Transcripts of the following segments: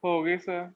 हो गई sir.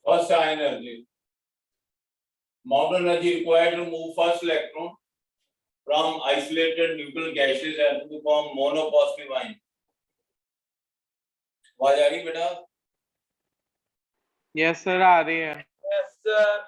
First energy. Amount of energy required to move first electron from isolated neutral gases and to form monopositive ion. आवाज आ रही बेटा? Yes sir, आ रही है। Yes sir.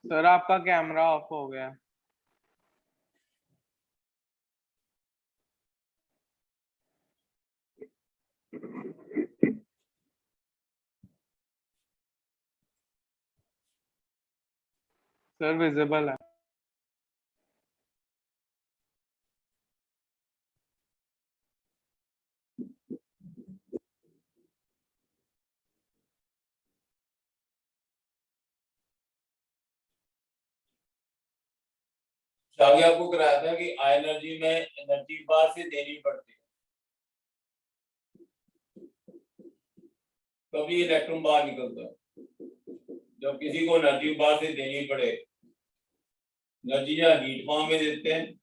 Sir आपका camera off हो गया। सर विजिबल है। आगे आपको कराया था कि एनर्जी में एनर्जी बार से देनी पड़ती है, तभी इलेक्ट्रॉन बाहर निकलता है। जब किसी को एनर्जी बार से देनी पड़े, एनर्जी या हीट फॉर्म में देते हैं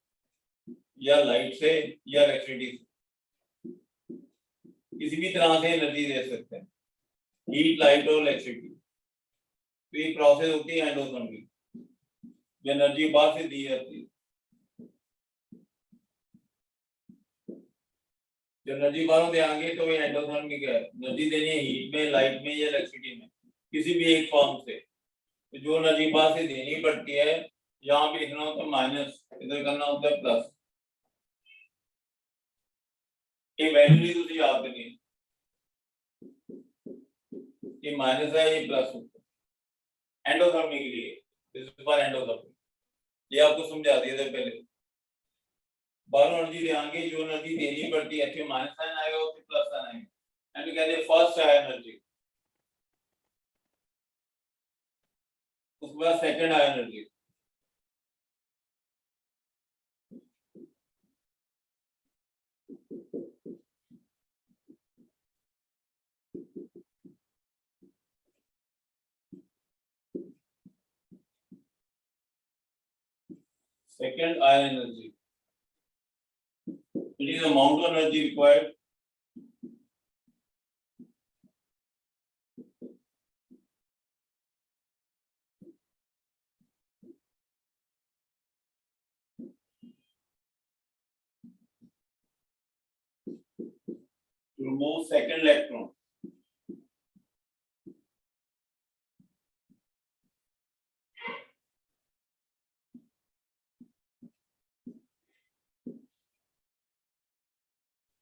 या लाइट से या इलेक्ट्रिसिटी से, किसी भी तरह से एनर्जी दे सकते हैं, हीट, लाइट और इलेक्ट्रिसिटी। तो ये प्रोसेस होती है एंडोथर्मिक, जो एनर्जी बाहर से दी जाती है। जब एनर्जी बाहरों देंगे तो ये एंडोथर्मिक है, एनर्जी देनी है हीट में, लाइट में या इलेक्ट्रिसिटी में, किसी भी एक फॉर्म से। तो जो एनर्जी बाहर से देनी पड़ती है, यहाँ पे लिखना होता है माइनस, इधर करना होता है प्लस। ये वैल्यू नहीं तुझे याद करनी है, ये माइनस है, ये प्लस होता है एंडोथर्मिक के लिए। दिस इज फॉर एंडोथर्मिक, ये आपको समझा दिया था पहले। बाहरों एनर्जी देंगे, जो एनर्जी देनी पड़ती है, फिर माइनस साइन आएगा और फिर प्लस साइन आएगा। एंड कहते हैं फर्स्ट है एनर्जी, उसके बाद सेकंड है energy, second ion energy. It is the amount of energy required remove second electron.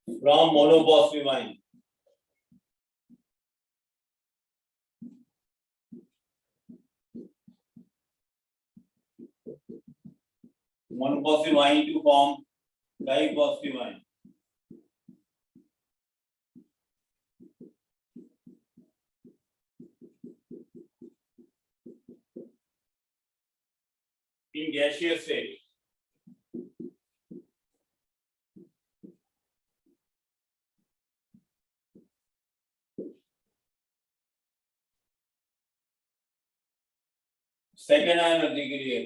From monopositive ion. Monopositive ion to form dipositive ion. In gaseous state. Second energy के लिए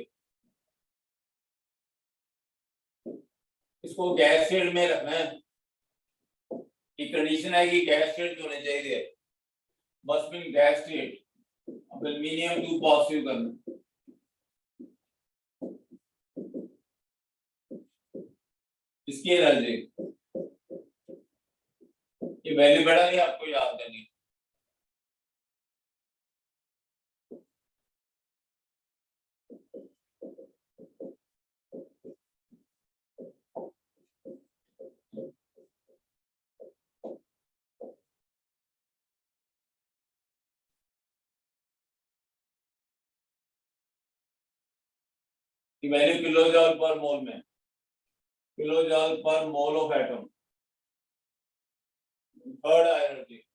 इसको gas state में रखना है कि condition है कि gas state होने चाहिए मस्ट बी गैस स्टेट अब एल्युमिनियम 2 पॉजिटिव करना इसकी एनर्जी ये वैल्यू बड़ा नहीं आपको याद करनी की वैल्यू किलोजूल पर मोल में किलोजूल पर mole of atom third energy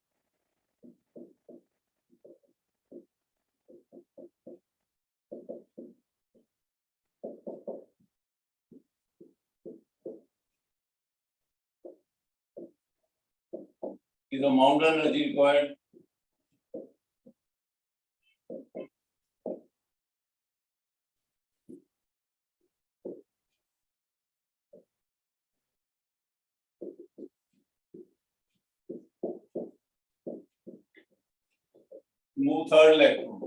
is the amount of energy required move third electron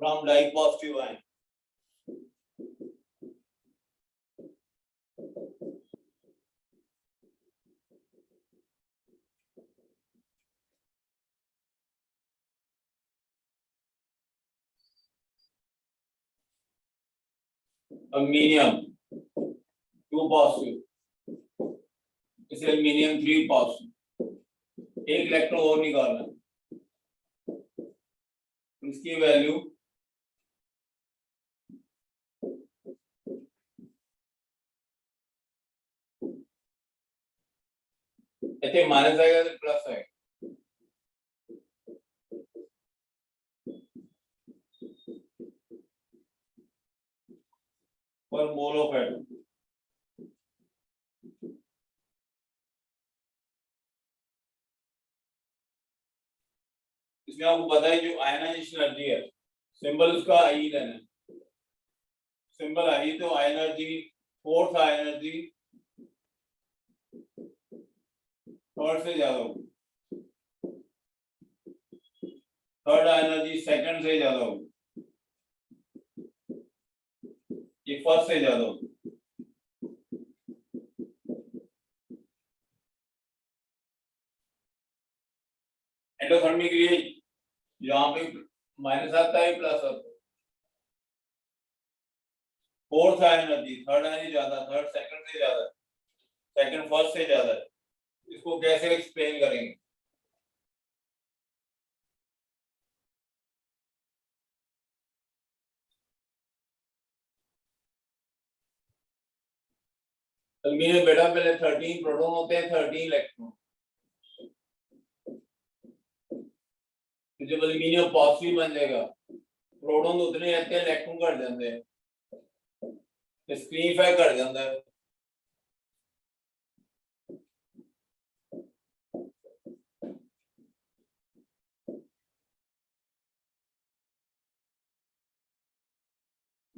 from dipositive ion aluminium 2 positive इसे aluminium 3 positive एक इलेक्ट्रॉन और निकालना इसकी वैल्यू इतने माइनस आएगा तो प्लस आएगा पर मोल ऑफ एटम इसमें आपको पता है जो आयनाइजेशन एनर्जी है सिंबल उसका आई लेना है सिंबल आई तो आई एनर्जी फोर्थ आई एनर्जी थर्ड से ज्यादा होगी थर्ड आई एनर्जी सेकंड से ज्यादा होगी ये फर्स्ट से ज्यादा होगी एंडोथर्मिक के लिए यहाँ पे माइनस आता है प्लस आता है फोर्थ एनर्जी थर्ड एनर्जी ज्यादा थर्ड सेकंड से ज्यादा सेकंड फर्स्ट से ज्यादा इसको कैसे एक्सप्लेन करेंगे एल्यूमिनियम बेटा पहले 13 प्रोटॉन होते हैं 13 इलेक्ट्रॉन जब एल्यूमिनियम पॉजिटिव बन जाएगा प्रोटॉन तो उतने रहते हैं इलेक्ट्रॉन घट जाते हैं स्क्रीनिफाई कर जाता है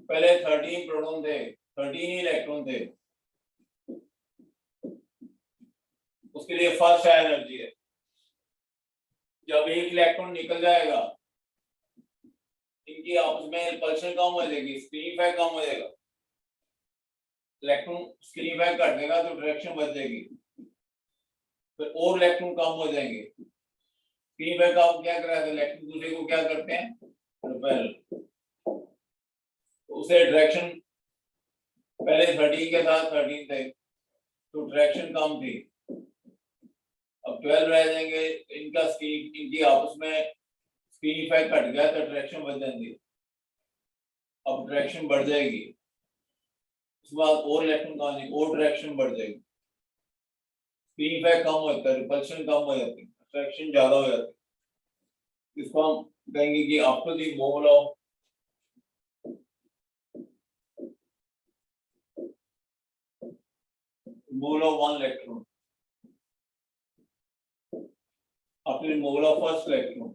पहले 13 प्रोटॉन थे 13 ही इलेक्ट्रॉन थे उसके लिए फर्स्ट एनर्जी है जब एक इलेक्ट्रॉन निकल जाएगा इनकी आपस में रिपल्शन कम हो जाएगी स्क्रीनिफाई कम हो जाएगा इलेक्ट्रॉन स्क्रीन बैक कर देगा तो डायरेक्शन बच जाएगी, फिर और इलेक्ट्रॉन कम हो जाएंगे। स्क्रीन बैक आप क्या कराते हैं, इलेक्ट्रॉन दूसरे को क्या करते हैं, रिपेल। उसे डायरेक्शन पहले 13 के साथ 13 थे तो डायरेक्शन कम थी, अब 12 रह जाएंगे। इनका स्क्रीन, इनकी आपस में स्क्रीन इफेक्ट घट गया तो डायरेक्शन बढ़ जाएंगे, अब डायरेक्शन बढ़ जाएगी, उसके बाद और इलेक्ट्रॉन कम जाएंगे और डायरेक्शन बढ़ जाएगी। स्क्रीन इफेक्ट कम होता है, रिपल्शन कम हो जाती है, अट्रैक्शन ज्यादा हो जाती है। इसको हम कहेंगे कि after the movement of one electron, after removal of first electron,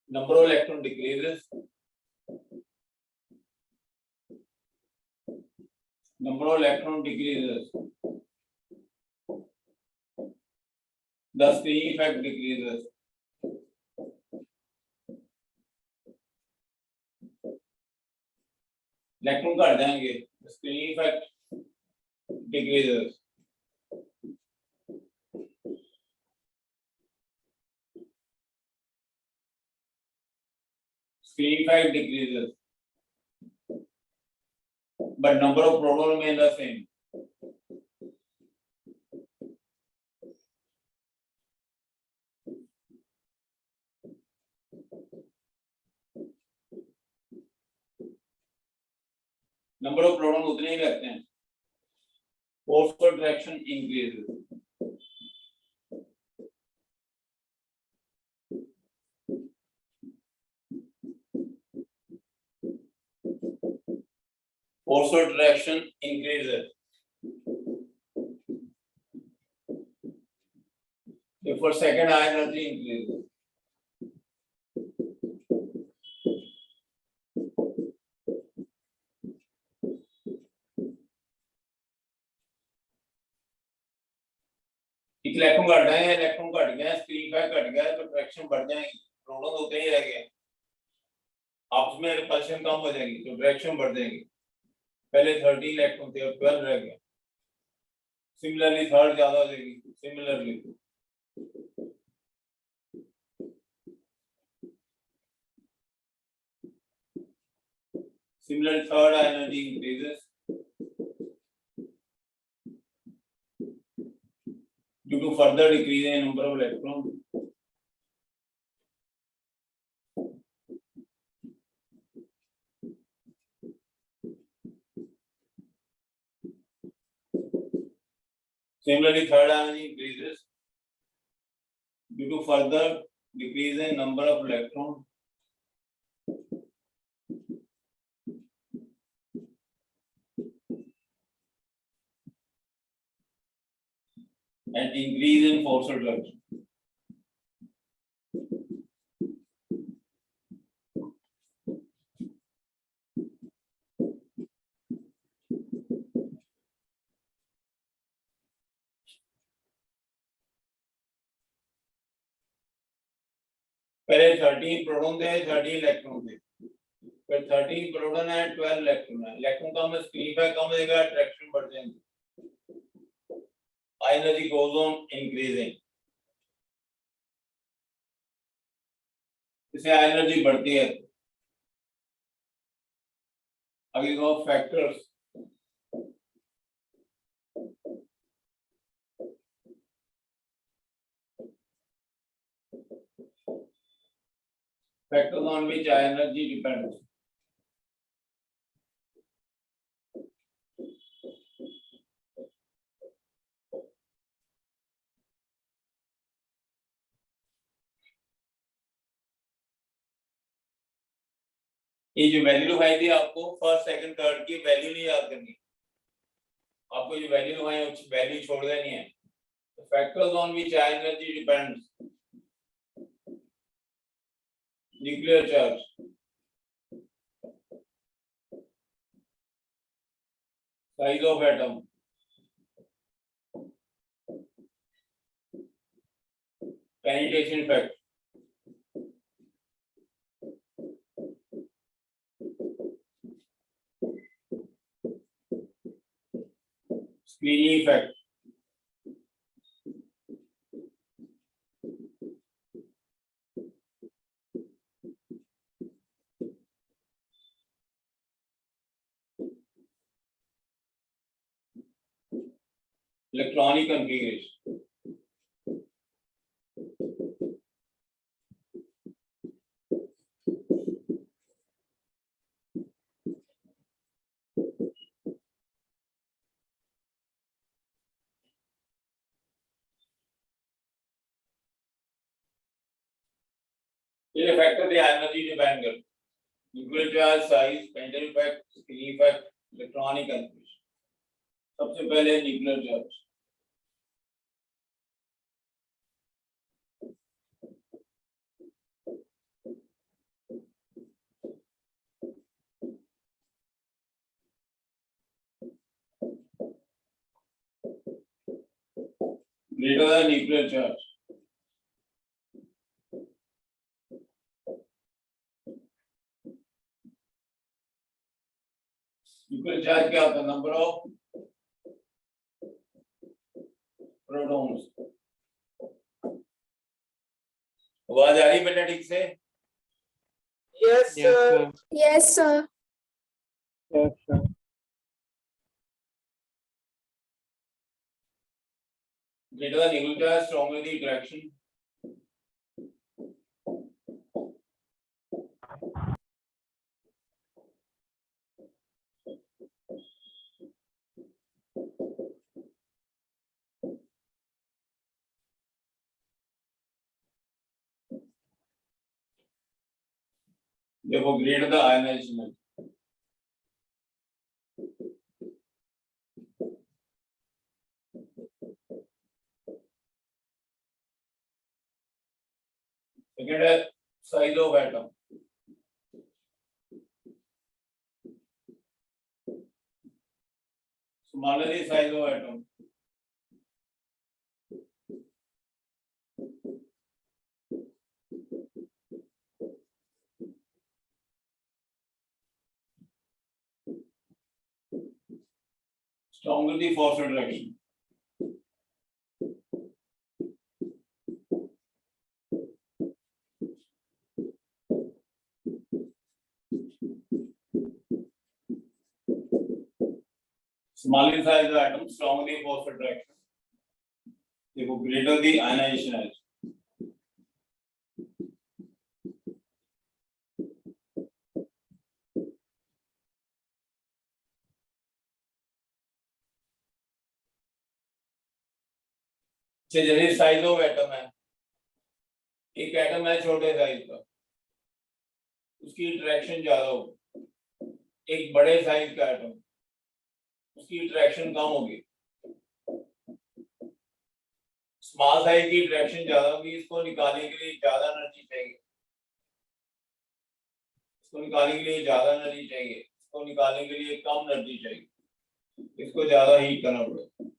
number of electron decreases, number of electron decreases, the screen effect decreases, electron घट जाएंगे, screen effect decreases, screen effect decreases, but number of protons remain the same. Number of protons उतने ही रहते हैं, force of attraction increases. Force of attraction increases. Therefore, second high energy increases. Electron घट जाएंगे, electron घट गया, screen effect घट गया तो डायरेक्शन बढ़ जाएगी, प्रोटॉन उतने ही रह गए, आपस में रिपल्शन कम हो जाएगी तो डायरेक्शन बढ़ जाएगी। पहले 13 इलेक्ट्रॉन थे और 12 रह गए, सिमिलरली थर्ड ज्यादा हो जाएगी, similarly third energy increases due to further decrease in number of electrons. Similarly, third energy increases due to further decrease in number of electrons and increase in force attraction. पहले 13 proton थे, 13 electron थे, फिर 13 proton है, 12 electron है, electron कम है, screen effect कम हो जाएगा, attraction बढ़ जाएंगे, energy goes on increasing, इससे एनर्जी बढ़ती है। अभी दो factors, factors on which energy depends. ये जो वैल्यू लिखाई थी आपको फर्स्ट सेकंड थर्ड की वैल्यू नहीं याद करनी, आपको जो वैल्यू लिखाई है उस वैल्यू छोड़ देनी है। तो factors on which energy depends, nuclear charge, size of atom, penetration factor, Sweeney effect. Electronic configuration. ये फैक्टर the energy depend करते हैं. Nuclear charge, size, Pendle effect, Sweeney effect, electronic configuration. सबसे पहले nuclear charge. Greater than nuclear charge. Nuclear charge क्या होता है? Number of protons. आवाज आ रही बेटा ठीक से? Yes, Yes, sir. sir. Yes, sir. Yes, sir. Greater than nuclear charge, stronger the attraction. देखो greater the ionization. Second है size of atom. Smaller the size of atom. Stronger the force attraction. Smaller size of atom, stronger the force attraction. देखो greater the ionization edge. जैसे size of atom है, एक atom है छोटे size का, उसकी interaction ज्यादा होगी. एक बड़े साइज का एटम, उसकी इंटरेक्शन कम होगी. स्मॉल साइज की इंटरेक्शन ज्यादा होगी. इसको निकालने के लिए ज्यादा एनर्जी चाहिए. इसको निकालने के लिए ज्यादा एनर्जी चाहिए. इसको निकालने के लिए कम एनर्जी चाहिए. इसको ज्यादा हीट करना पड़ेगा.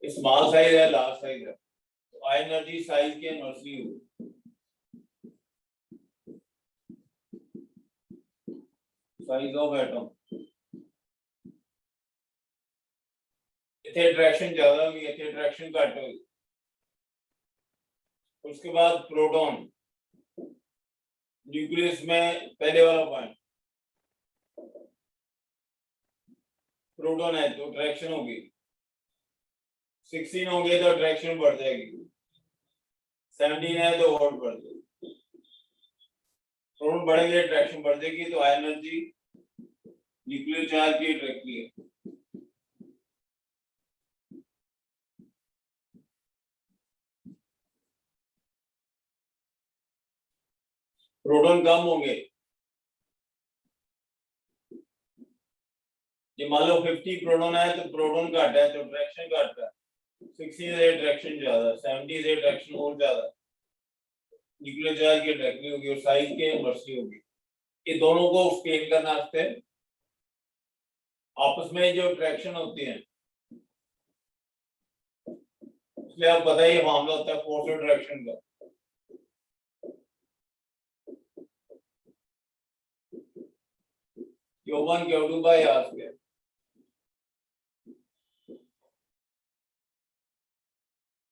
स्मॉल साइज है, लार्ज साइज है, तो आई एनर्जी साइज के इनवर्सली होगी. साइज ऑफ एटम, इथे इंटरेक्शन ज्यादा होगी, इथे इंटरेक्शन घट होगी. उसके बाद प्रोटॉन, न्यूक्लियस में पहले वाला पॉइंट, प्रोटॉन है तो इंटरेक्शन होगी. 16 हो गए तो अट्रैक्शन बढ़ जाएगी. 17 है तो और बढ़ जाएगी. प्रोटॉन बढ़ेंगे, अट्रैक्शन बढ़ जाएगी. तो हाई एनर्जी न्यूक्लियर चार्ज की डायरेक्टली है. प्रोटॉन कम होंगे. ये मान लो 50 प्रोटॉन है तो प्रोटॉन घट है तो अट्रैक्शन घट है. 60 से अट्रैक्शन ज्यादा, 70 से अट्रैक्शन और ज्यादा. न्यूक्लियर चार्ज की डायरेक्टली होगी और साइज के इनवर्सली होगी. ये दोनों को स्केल करना वास्ते आपस में जो अट्रैक्शन होती है, इसलिए आप पता ही मामला होता है फोर्स अट्रैक्शन का. Q1 Q2 by R square.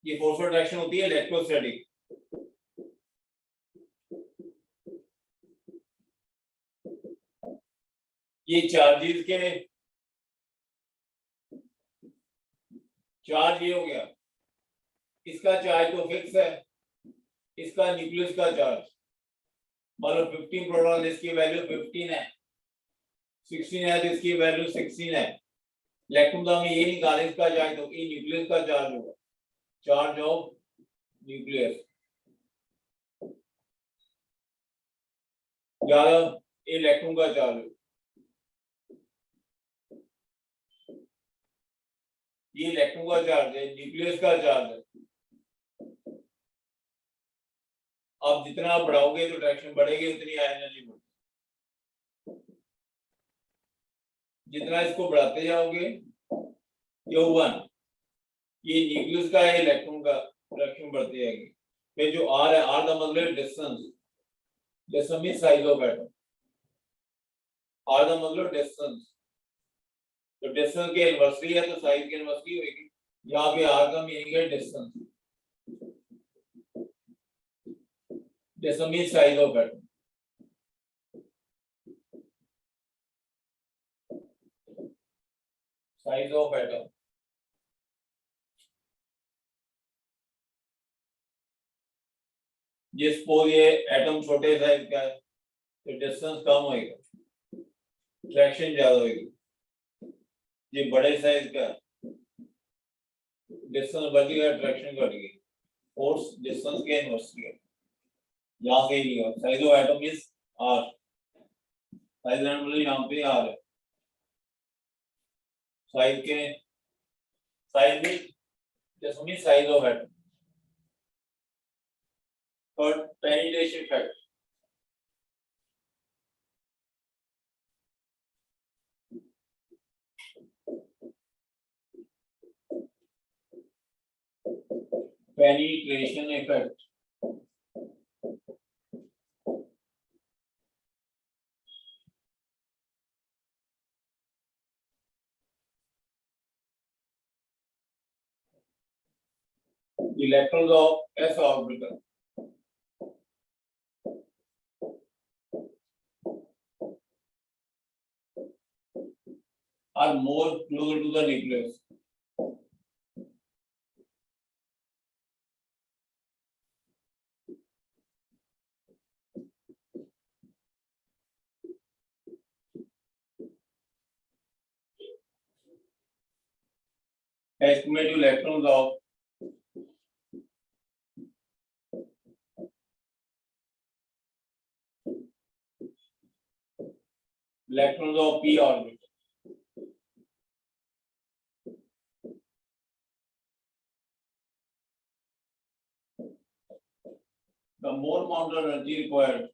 ये फोर्स ऑफ अट्रैक्शन होती है इलेक्ट्रोस्टैटिक। ये चार्जेस के चार्ज ये हो गया, इसका चार्ज तो फिक्स है, इसका न्यूक्लियस का चार्ज मान लो 15 प्रोटॉन, इसकी वैल्यू 15 है, 16 है तो इसकी वैल्यू 16 है। इलेक्ट्रॉन तो हमें ये निकाले इसका चार्ज, तो ये न्यूक्लियस का चार्ज होगा, चार्ज ऑफ न्यूक्लियस। ज्यादा इलेक्ट्रॉन का चार्ज है, ये इलेक्ट्रॉन का चार्ज है, न्यूक्लियस का चार्ज है। अब जितना आप बढ़ाओगे तो अट्रैक्शन बढ़ेगी, उतनी एनर्जी बढ़ेगी। जितना इसको बढ़ाते जाओगे U1, ये न्यूक्लियस का है, इलेक्ट्रॉन का अट्रैक्शन बढ़ती जाएगी। फिर जो R है, R का मतलब है distance, distance means size of atom. R का मतलब डिस्टेंस, तो डिस्टेंस के इनवर्सली है तो साइज की इनवर्सली होगी। यहाँ पे R का मीनिंग है distance, distance means size of atom. Size of atom, ये सपोज ये एटम छोटे साइज का है तो डिस्टेंस कम होएगा, अट्रैक्शन ज्यादा होगी। ये बड़े साइज का डिस्टेंस बढ़ गया, अट्रैक्शन घट गई। फोर्स डिस्टेंस के इनवर्सली है, यहाँ से ही है। Size of atom is R, size मतलब यहाँ पे R है। साइज के साइज में distance means size of atom. और penetration factor, penetration effect, electrons of s orbital are more closer to the nucleus. Estimated electrons of p orbital. The more amount of energy required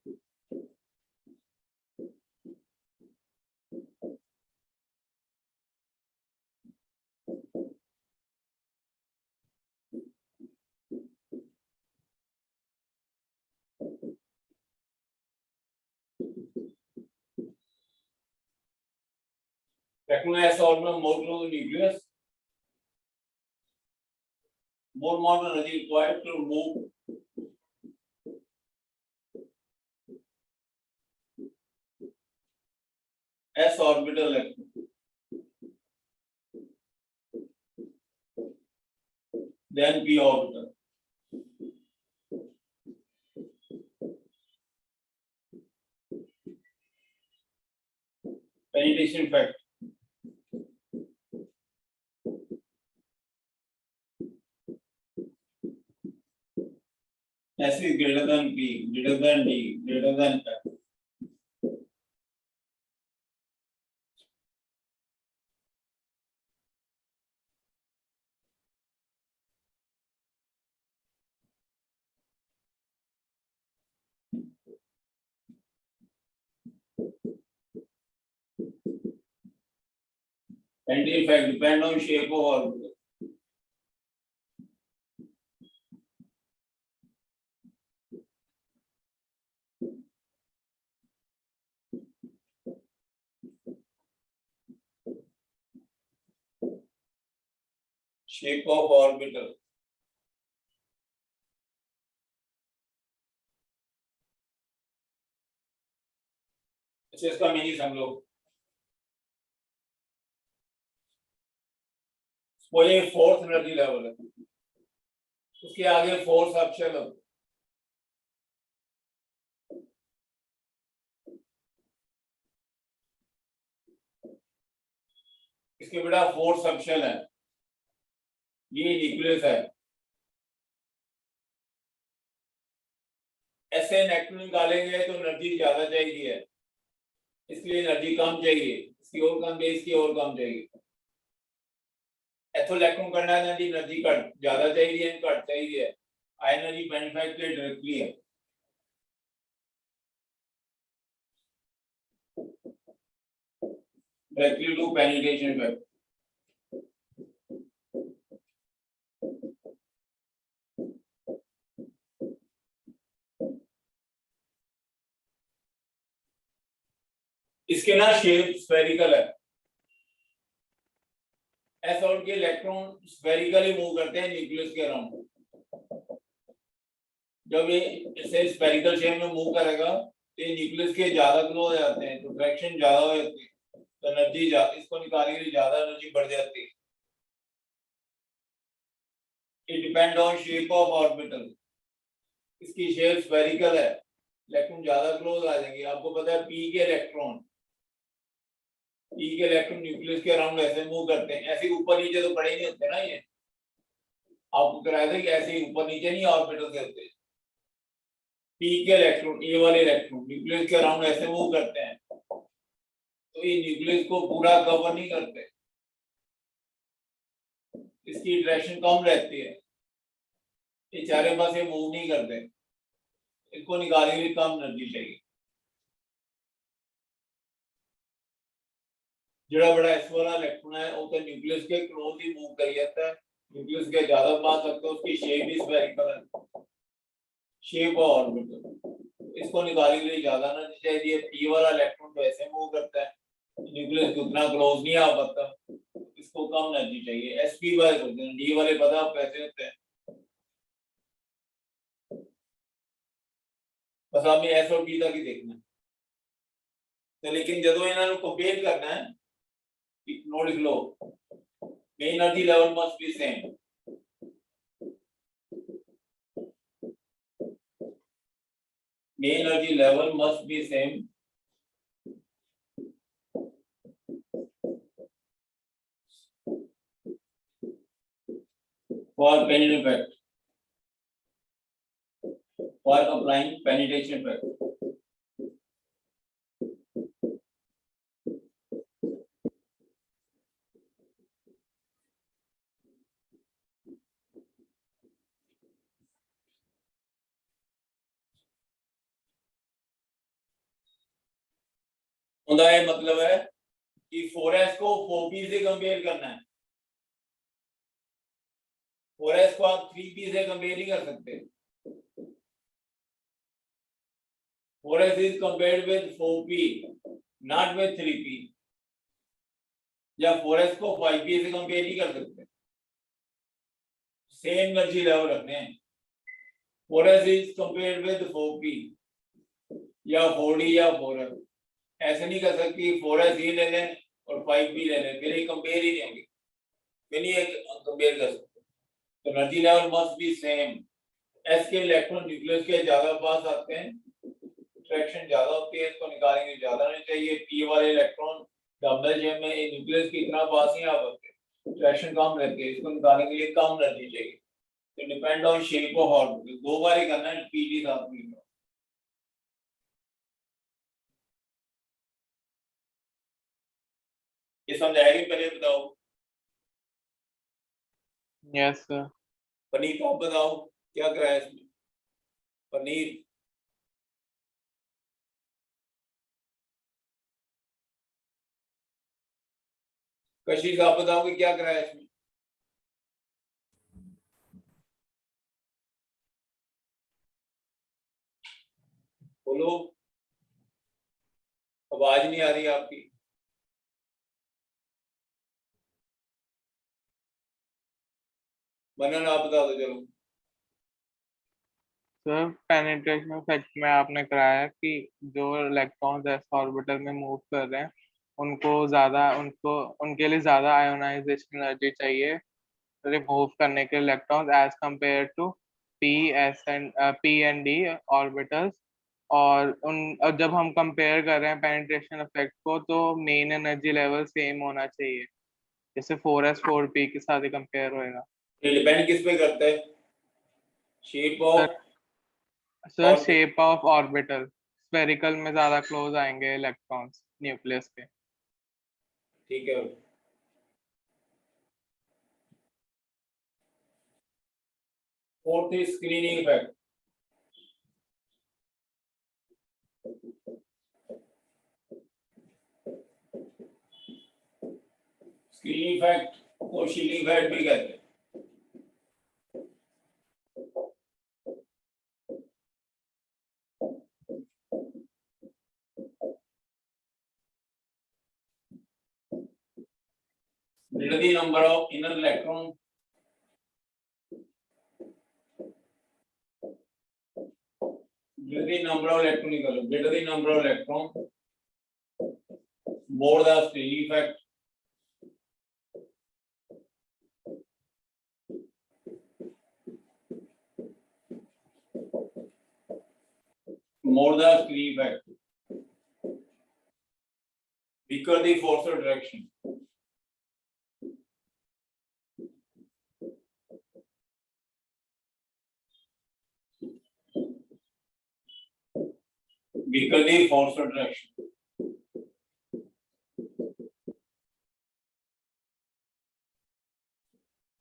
electron s orbital more close to the nucleus, more amount of energy required to move s orbital electron than p orbital. Penetration factor, S is greater than P, greater than D, greater than F. And in fact depend on shape of orbital. Shape of orbital. अच्छा इसका meaning हम लोग बोले fourth energy level है, उसके आगे force option है। इसके बेटा फोर्स ऑप्शन है, ये न्यूक्लियस है। ऐसे इलेक्ट्रॉन निकालेंगे तो एनर्जी ज्यादा चाहिए, इसलिए एनर्जी कम चाहिए, इसकी और कम चाहिए, इसकी और कम चाहिए। ऐसे इलेक्ट्रॉन करना है एनर्जी कट ज्यादा चाहिए, कट चाहिए, हाई एनर्जी मैन्युफैक्चर डायरेक्टली है। Directly to penetration effect. इसके ना शेप स्फेरिकल है, ऐसा उनके इलेक्ट्रॉन स्फेरिकली मूव करते हैं न्यूक्लियस के अराउंड। जब ये इसे स्फेरिकल शेप में मूव करेगा तो ये न्यूक्लियस के ज्यादा ग्लो हो जाते हैं, तो फ्रैक्शन ज्यादा हो जाती है, तो एनर्जी इसको निकालने के लिए ज्यादा एनर्जी बढ़ जाती है। It depend on shape of orbital. इसकी शेप स्फेरिकल है, इलेक्ट्रॉन ज्यादा क्लोज आ जाएंगे। आपको पता है पी के इलेक्ट्रॉन न्यूक्लियस के अराउंड ऐसे मूव करते हैं, ऐसे ऊपर नीचे तो पड़े नहीं होते ना। ये आपको कराया था कि ऐसे ऊपर नीचे नहीं ऑर्बिटल से होते। पी के इलेक्ट्रॉन, ए वाले इलेक्ट्रॉन न्यूक्लियस के अराउंड ऐसे मूव करते हैं, तो ये न्यूक्लियस को पूरा कवर नहीं करते, इसकी इंटरेक्शन कम रहती है, ये चारे पास ये मूव नहीं करते, इसको निकालने के लिए कम एनर्जी चाहिए। जड़ा बड़ा एस वाला इलेक्ट्रॉन है वो तो न्यूक्लियस के क्लोज ही मूव कर जाता है, न्यूक्लियस के ज्यादा पास लगता है, उसकी शेप भी स्फेरिकल है, शेप और ऑर्बिटल। इसको निकालने के लिए ज्यादा एनर्जी चाहिए। पी वाला इलेक्ट्रॉन तो ऐसे मूव करता है, न्यूक्लियस के उतना क्लोज नहीं आ पाता, इसको कम एनर्जी चाहिए। एसपी वाले होते हैं, डी वाले पता आप कैसे होते हैं, बस आपने एस और पी तक ही देखना है। तो लेकिन जदों इन्होंने कंपेयर करना है, नोट लिख लो, main energy level must be same. Main energy level must be same for penetration effect, for applying penetration effect. उनका ये मतलब है कि 4s को 4p से कंपेयर करना है, 4s को आप 3p से कंपेयर नहीं कर सकते। 4s is compared with 4p, not with 3p, या 4s को 5p से कंपेयर नहीं कर सकते, सेम एनर्जी लेवल रखने हैं। 4s is compared with 4p या 4d या 4f, ऐसे नहीं कर सकती 4s ही ले लें और 5p ले लें, फिर ये कंपेयर ही नहीं होंगे, फिर नहीं कंपेयर कर सकते। तो energy level must be same. s के इलेक्ट्रॉन न्यूक्लियस के ज्यादा पास आते हैं, इंटरेक्शन ज्यादा होती है, इसको निकालने के ज्यादा नहीं चाहिए। p वाले इलेक्ट्रॉन डबल जेम में न्यूक्लियस के इतना पास नहीं आ पाते, इंटरेक्शन कम रहती है, इसको निकालने के लिए कम एनर्जी चाहिए। तो depend on shape of orbital, दो बार ही करना है पीडी साथ में। ये समझ आएगी? पहले बताओ। Yes sir. पनीर आप बताओ क्या कराया इसमें? पनीर कशिश आप बताओगे क्या कराया इसमें? बोलो, आवाज नहीं आ रही आपकी। मनन आप बता दो चलो। सर पेनिट्रेशन इफेक्ट में आपने कराया कि जो इलेक्ट्रॉन्स एस ऑर्बिटल में मूव कर रहे हैं उनके लिए ज़्यादा आयोनाइजेशन एनर्जी चाहिए रिमूव करने के electrons as compare to P and D orbitals. और जब हम कंपेयर कर रहे हैं पेनिट्रेशन इफेक्ट को तो मेन एनर्जी लेवल सेम होना चाहिए, जैसे 4s 4p के साथ ही कंपेयर होएगा। ये डिपेंड किस पे करता है? Shape of sir shape of orbital, spherical में ज्यादा क्लोज आएंगे इलेक्ट्रॉन्स न्यूक्लियस के। ठीक है। Fourth is screening effect. Screening effect को शील्डिंग इफेक्ट भी कहते हैं। Greater the number of inner electron, greater the number of electron निकालो, greater the number of electron, more the screening effect. More the screening effect. Weaker the force of direction. Weaker the force of direction.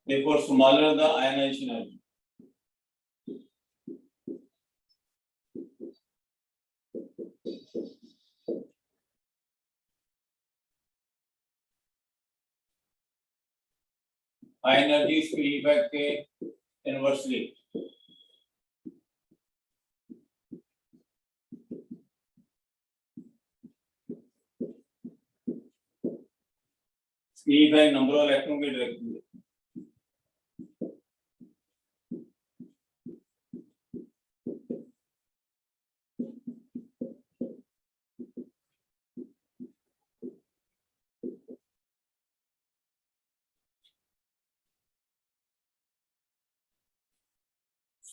Therefore, smaller the ionization energy. High energy screening effect के inversely. Screening effect number of electron के directly.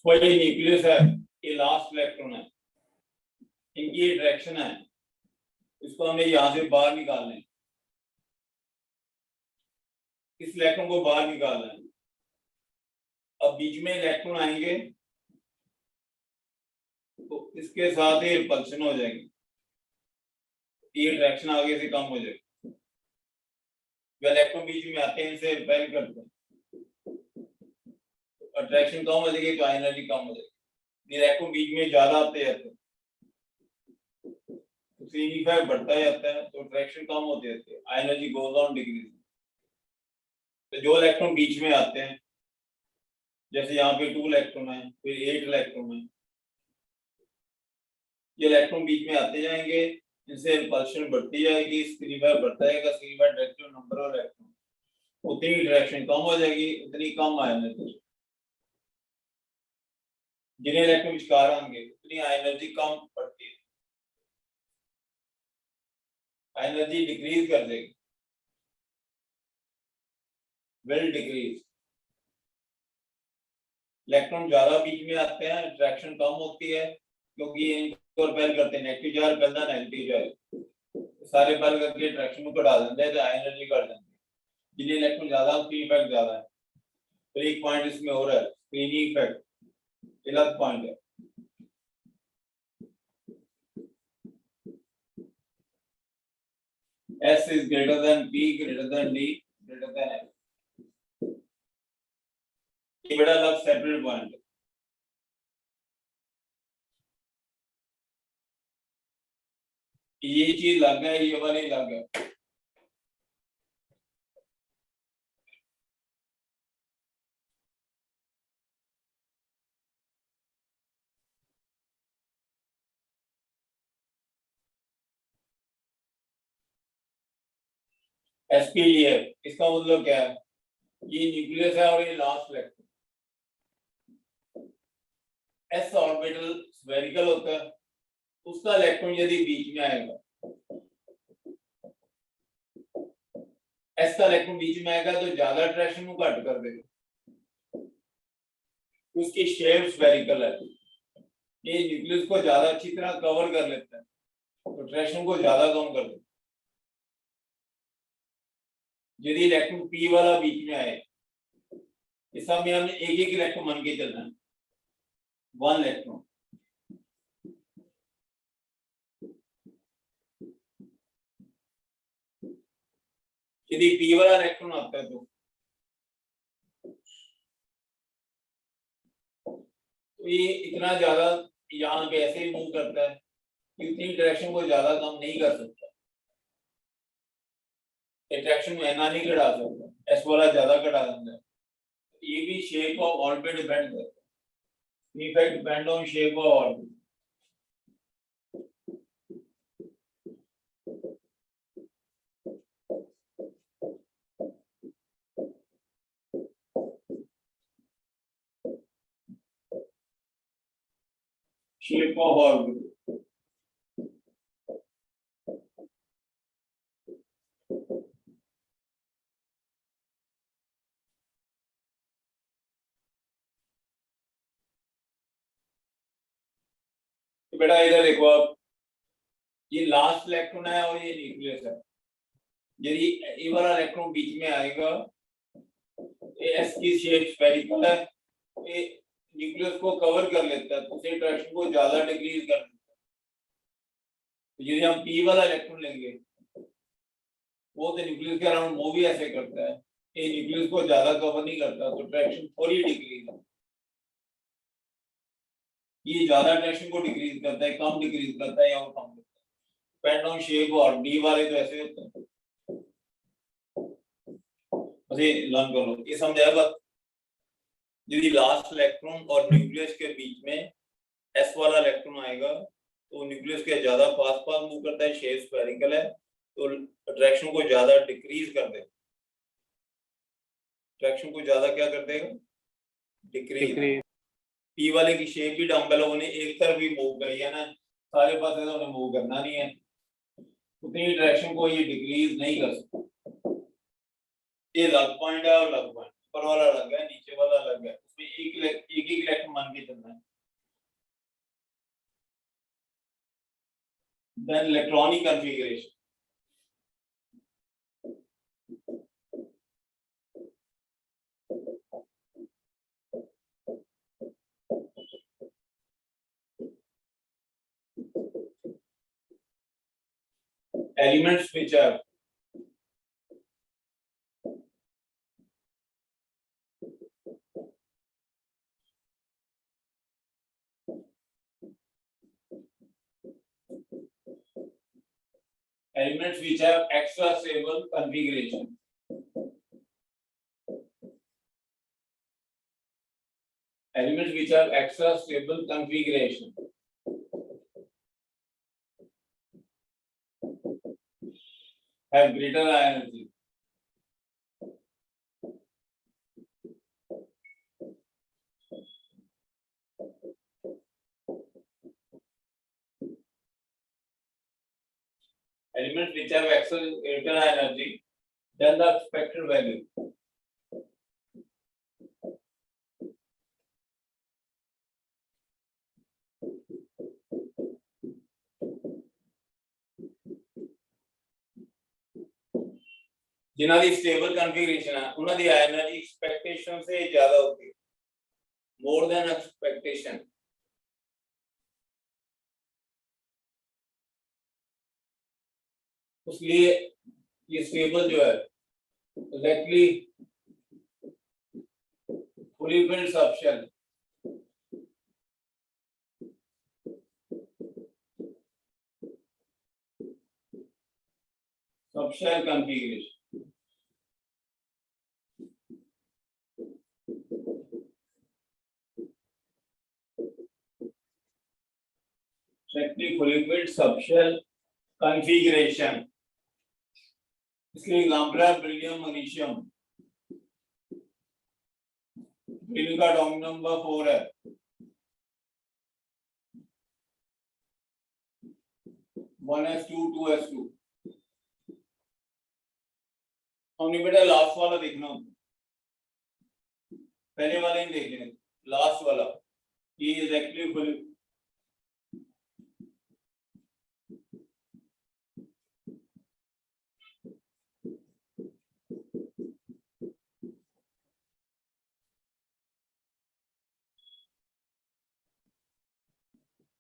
कोई nucleus है, ये last electron है, इनकी direction है, इसको हमें यहाँ से बाहर निकालना है, इस इलेक्ट्रॉन को बाहर निकालना है। अब बीच में इलेक्ट्रॉन आएंगे तो इसके साथ ही रिपल्शन हो जाएगी, ये डायरेक्शन आगे से कम हो जाएगी। जो इलेक्ट्रॉन बीच में आते हैं इनसे रिपेल करते हैं, अट्रैक्शन कम हो जाएगी तो एनर्जी कम हो जाएगी। इलेक्ट्रॉन बीच में ज्यादा आते जाते हैं तो स्क्रीनिंग इफेक्ट बढ़ता जाता है, तो अट्रैक्शन कम होते जाते हैं, एनर्जी गोज ऑन डिक्रीज। तो जो इलेक्ट्रॉन बीच में आते हैं, जैसे यहाँ पे 2 इलेक्ट्रॉन है, फिर 8 इलेक्ट्रॉन है, ये इलेक्ट्रॉन बीच में आते जाएंगे, इनसे रिपल्शन बढ़ती जाएगी, स्क्रीनिंग इफेक्ट बढ़ता जाएगा, screening effect direction number of electron, उतनी डायरेक्शन कम हो जाएगी, उतनी कम एनर्जी। जिन्हें इलेक्ट्रॉन विस्तार होंगे उतनी एनर्जी कम पड़ती है, एनर्जी डिक्रीज कर देगी, विल डिक्रीज। इलेक्ट्रॉन ज्यादा बीच में आते हैं, अट्रैक्शन कम होती है, क्योंकि इनको रिपेल करते हैं, नेगेटिव चार्ज पहला नेगेटिव चार्ज सारे पल करके अट्रैक्शन को बढ़ा देते हैं, तो एनर्जी कर देते हैं। जिन्हें इलेक्ट्रॉन ज्यादा उसकी इफेक्ट ज्यादा है। फिर एक पॉइंट इसमें हो रहा है, स्क्रीनिंग इफेक्ट अलग पॉइंट है। S is greater than P, greater than D, greater than F. ये बड़ा अलग सेपरेट पॉइंट है। ये चीज अलग है, ये वाली अलग है। SPDF इसका मतलब क्या है? ये न्यूक्लियस है और ये last electron. S orbital spherical होता है, उसका इलेक्ट्रॉन यदि बीच में आएगा, एस का इलेक्ट्रॉन बीच में आएगा तो ज्यादा अट्रैक्शन को घट कर देगा, उसकी शेप स्फेरिकल है, ये न्यूक्लियस को ज्यादा अच्छी तरह कवर कर लेता है, तो अट्रैक्शन को ज्यादा कम कर देता है। यदि इलेक्ट्रॉन पी वाला बीच में आए, इस समय हमने एक एक इलेक्ट्रॉन मान के चलना है, 1 इलेक्ट्रॉन। यदि पी वाला इलेक्ट्रॉन आता है तो ये इतना ज्यादा यहाँ पे ऐसे मूव करता है कि उतनी डायरेक्शन को ज्यादा कम नहीं कर सकता, अट्रैक्शन में ना नहीं घटा सकता, एस वाला ज्यादा घटा देता है। ये भी शेप ऑफ ऑर्बिट डिपेंड करता है, effect depend on shape of orbit. Shape of orbit तो बेटा इधर देखो आप, ये लास्ट इलेक्ट्रॉन है और ये न्यूक्लियस है। यदि ये वाला इलेक्ट्रॉन बीच में आएगा, एस की शेप स्फेरिकल है, ये न्यूक्लियस को कवर कर लेता है, तो उसे अट्रैक्शन को ज्यादा डिक्रीज कर देता है। तो यदि हम पी वाला इलेक्ट्रॉन लेंगे, वो तो न्यूक्लियस के अराउंड मूव भी ऐसे करता है, ये न्यूक्लियस को ज्यादा कवर नहीं करता, तो अट्रैक्शन थोड़ी डिक्रीज है। ये ज्यादा अट्रैक्शन को डिक्रीज करता है, कम डिक्रीज करता है या कम करता है, डिपेंड ऑन शेप। और डी वाले तो ऐसे होते हैं, मुझे लर्न कर लो, ये समझ आया बात। यदि लास्ट इलेक्ट्रॉन और न्यूक्लियस के बीच में एस वाला इलेक्ट्रॉन आएगा, तो न्यूक्लियस के ज्यादा पास पास मूव करता है, शेप स्फेरिकल है, तो अट्रैक्शन को ज्यादा डिक्रीज कर देगा, अट्रैक्शन को ज्यादा क्या कर देगा, डिक्रीज। पी वाले की शेप भी डम्बल ने एक तरफ ही मूव करी है ना, सारे पास तो उन्हें मूव करना नहीं है, उतनी डायरेक्शन को ये डिक्रीज नहीं कर सकता। ये लग पॉइंट है और लग पॉइंट, ऊपर वाला अलग है, नीचे वाला अलग है, उसमें एक इलेक्ट्रॉन मान के चलना है। Then electronic configuration, elements which are have extra stable configuration. Elements which have extra stable configuration have greater energy. Elements which have extra greater energy than the spectral value. जिन्हां दी स्टेबल कॉन्फ़िगरेशन है, उन्हां दी energy expectation से ज्यादा होती है, more than expectation. इसलिए ये stable जो है exactly fully filled subshell, subshell configuration. Exactly fully filled subshell configuration. इसके एग्जाम्पल है बेरिलियम मैग्नीशियम, बेरिलियम का एटॉमिक नंबर 4 है, 1s2 2s2 हमने बेटा लास्ट वाला देखना होता, पहले वाला ही देखने, लास्ट वाला ये एग्जैक्टली फुल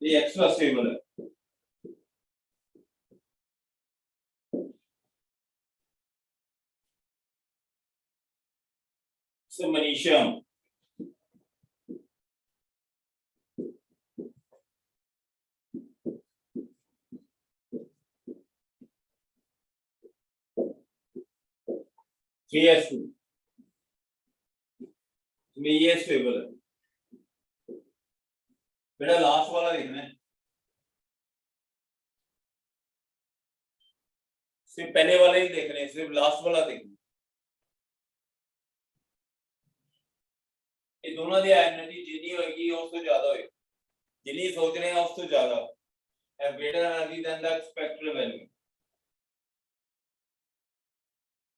ये एक्स्ट्रा स्टेबल है। So Manisha, three S two में ये स्टेबल है बेटा, लास्ट वाला देखना है, सिर्फ पहले वाला ही देख रहे हैं, सिर्फ लास्ट वाला देखना। ये दोनों दी एनर्जी जितनी होगी उससे ज्यादा होगी, जितनी सोच रहे हैं उससे ज्यादा है, greater energy than the expected value,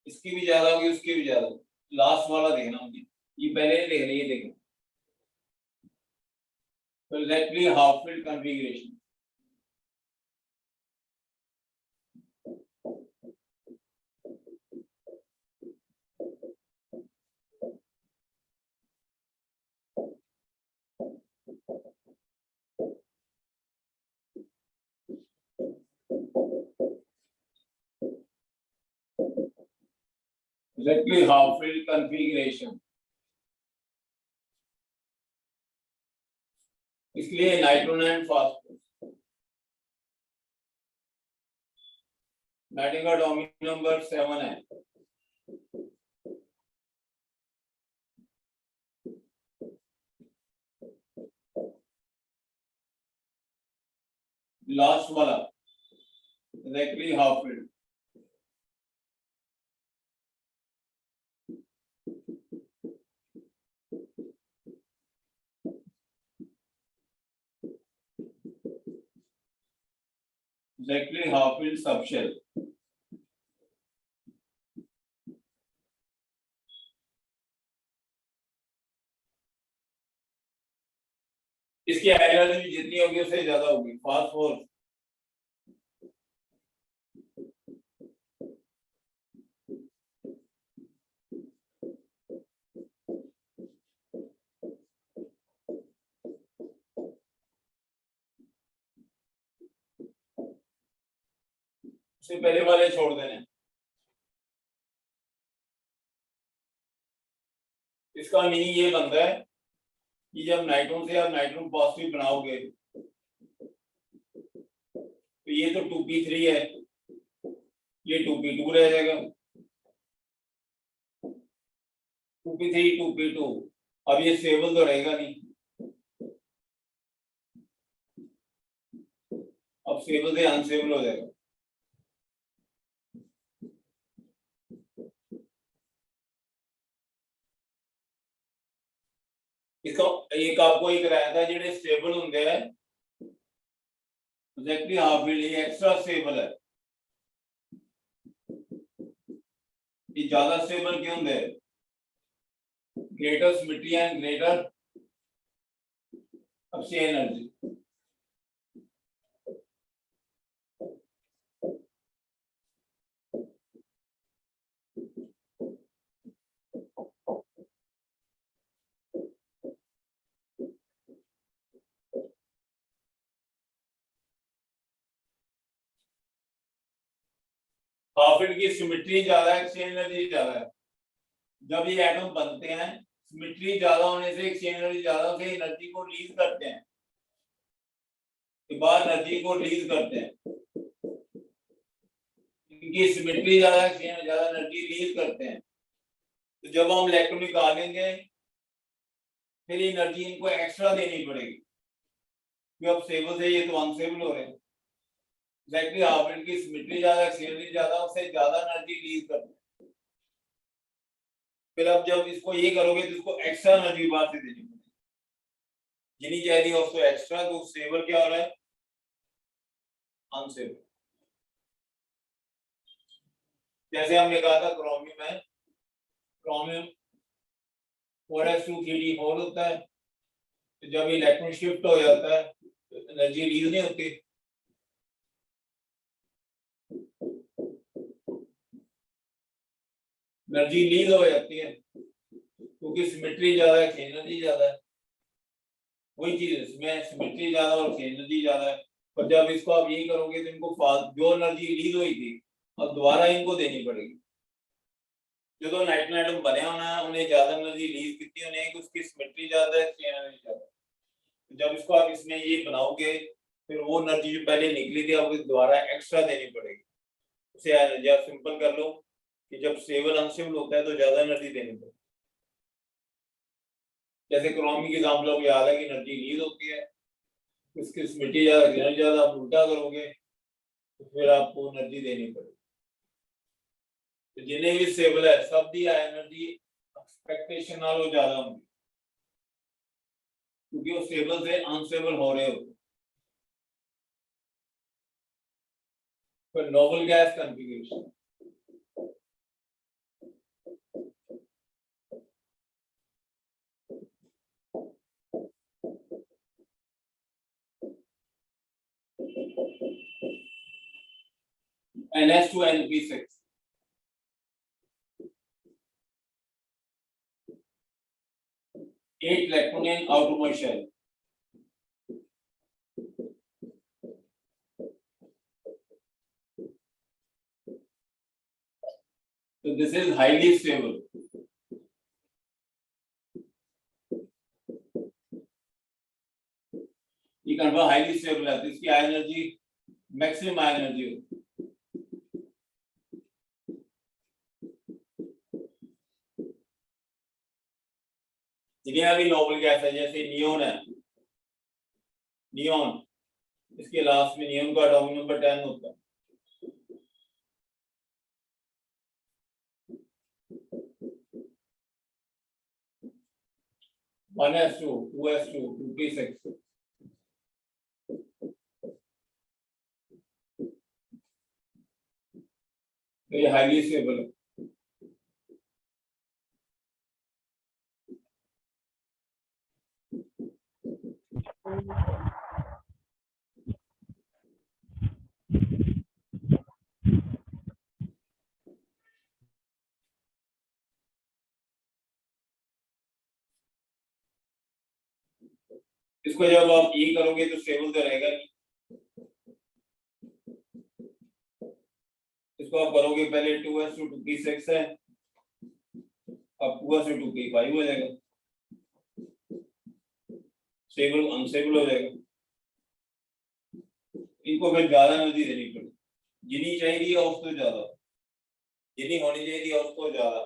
इसकी भी ज्यादा होगी उसकी भी ज्यादा होगी। लास्ट वाला देखना होगी, ये पहले ही देख रही है, देखना तो exactly half field configuration. Exactly half field configuration, इसलिए नाइट्रोजन फास्फोरस नाइट्रोजन का डोमेन नंबर 7 है। लास्ट वाला exactly half field, exactly half field subshell। इसकी एनर्जी जितनी होगी उससे ज्यादा होगी, फास्फोरस से पहले वाले छोड़ देने। इसका मीनिंग ये बनता है कि जब नाइट्रोजन से आप नाइट्रोजन पॉजिटिव बनाओगे तो ये तो 2p3 है, ये 2p2 रह जाएगा, 2p3 2p2, अब ये स्टेबल तो रहेगा नहीं, अब स्टेबल से अनस्टेबल हो जाएगा। इसका एक आपको एक रहता है जेडे स्टेबल होंगे है एग्जैक्टली हाफ फील्ड, ये एक्स्ट्रा स्टेबल है, ये ज्यादा स्टेबल क्यों होंगे, greater symmetry and greater upstream energy. Half field की सिमेट्री ज्यादा है, एक्सचेंज एनर्जी ज्यादा है। जब ये एटम बनते हैं सिमेट्री ज्यादा होने से एक्सचेंज एनर्जी ज्यादा होने से एनर्जी को रिलीज करते हैं, बाहर एनर्जी को रिलीज करते हैं, इनकी सिमेट्री ज्यादा एक्सचेंज ज्यादा एनर्जी रिलीज करते हैं। तो जब हम इलेक्ट्रॉन निकालेंगे फिर एनर्जी इनको एक्स्ट्रा देनी पड़ेगी, क्योंकि अब स्टेबल से ये तो अनस्टेबल हो रहे हैं। एग्जैक्टली हाफ फील्ड की सिमेट्री ज्यादा एक्सचेंज ज्यादा उससे ज्यादा एनर्जी रिलीज करते हैं। फिर अब जब इसको ये करोगे तो इसको एक्स्ट्रा एनर्जी बाहर से देनी पड़ेगी, जितनी चाहिए उसको एक्स्ट्रा, तो स्टेबल क्या हो रहा है, अनस्टेबल। जैसे हमने कहा था क्रोमियम है, क्रोमियम 4s2 3d4 होता है, तो जब इलेक्ट्रॉन शिफ्ट हो जाता है तो एनर्जी रिलीज नहीं होती। एनर्जी रिलीज हो जाती है क्योंकि सिमेट्री ज्यादा है, एनर्जी ज्यादा है। वही चीज इसमें सिमेट्री ज्यादा और एनर्जी ज्यादा है। पर जब इसको आप यही करोगे तो इनको जो एनर्जी रिलीज हुई थी अब दोबारा इनको देनी पड़ेगी। जो नाइट्रोजन एटम बने होना है उन्हें ज्यादा एनर्जी रिलीज कितनी होनी है कि उसकी सिमेट्री ज्यादा है, एनर्जी ज्यादा। तो जब इसको आप इसमें ये बनाओगे फिर वो एनर्जी जो पहले निकली थी अब दोबारा एक्स्ट्रा देनी पड़ेगी। उसे एनर्जी आप सिंपल कर लो कि जब स्टेबल अनस्टेबल होता है तो ज्यादा एनर्जी देनी पड़ेगी। जैसे क्रोमी की एग्जांपल आपको याद है कि एनर्जी रिलीज होती है, इसकी सिमेट्री ज्यादा, एनर्जी ज्यादा, आप उल्टा करोगे तो फिर आपको एनर्जी देनी पड़ेगी। तो जिन्हें भी स्टेबल है सब दी एनर्जी एक्सपेक्टेशन नालों ज्यादा होगी क्योंकि वो स्टेबल से अनस्टेबल हो रहे होते। पर noble gas configuration NH2NP6 8 electron in outermost shell. So this is highly stable. ये कन्वर्ट हाईली स्टेबल है तो इसकी एनर्जी मैक्सिमम एनर्जी होती है। जिन्हें अभी नोबल गैस है जैसे नियोन है, नियोन इसके लास्ट में नियोन का एटॉमिक नंबर 10 होता है। One S two S two 2p6 तो ये हाईली स्टेबल है। इसको जब आप ये करोगे तो स्टेबल तो रहेगा नहीं। इसको आप करोगे पहले 2s2 2p6 है, अब 2s2 2p5 हो जाएगा, स्टेबल अनस्टेबल हो जाएगा। इनको फिर ज्यादा एनर्जी देनी पड़ेगी, जितनी चाहिए उसको ज्यादा, जितनी होनी चाहिए उसको ज्यादा।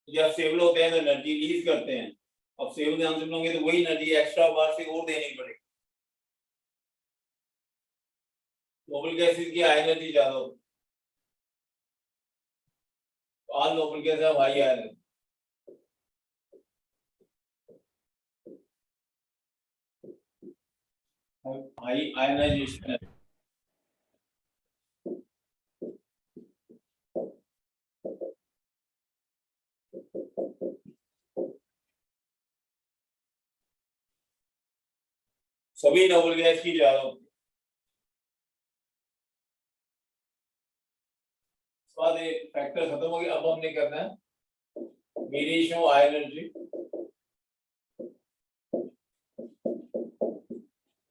जब स्टेबल होते हैं तो एनर्जी रिलीज करते हैं, अब स्टेबल अनस्टेबल होंगे तो वही एनर्जी एक्स्ट्रा बाहर से और देनी पड़ेगी। नोबल गैसेस की एनर्जी ज्यादा होती है, all noble gases have high energy. High ionisation सभी नोबल गैस की ज्यादा होती है। इसके बाद एक फैक्टर खत्म हो गया, अब हमने करना है variation of energy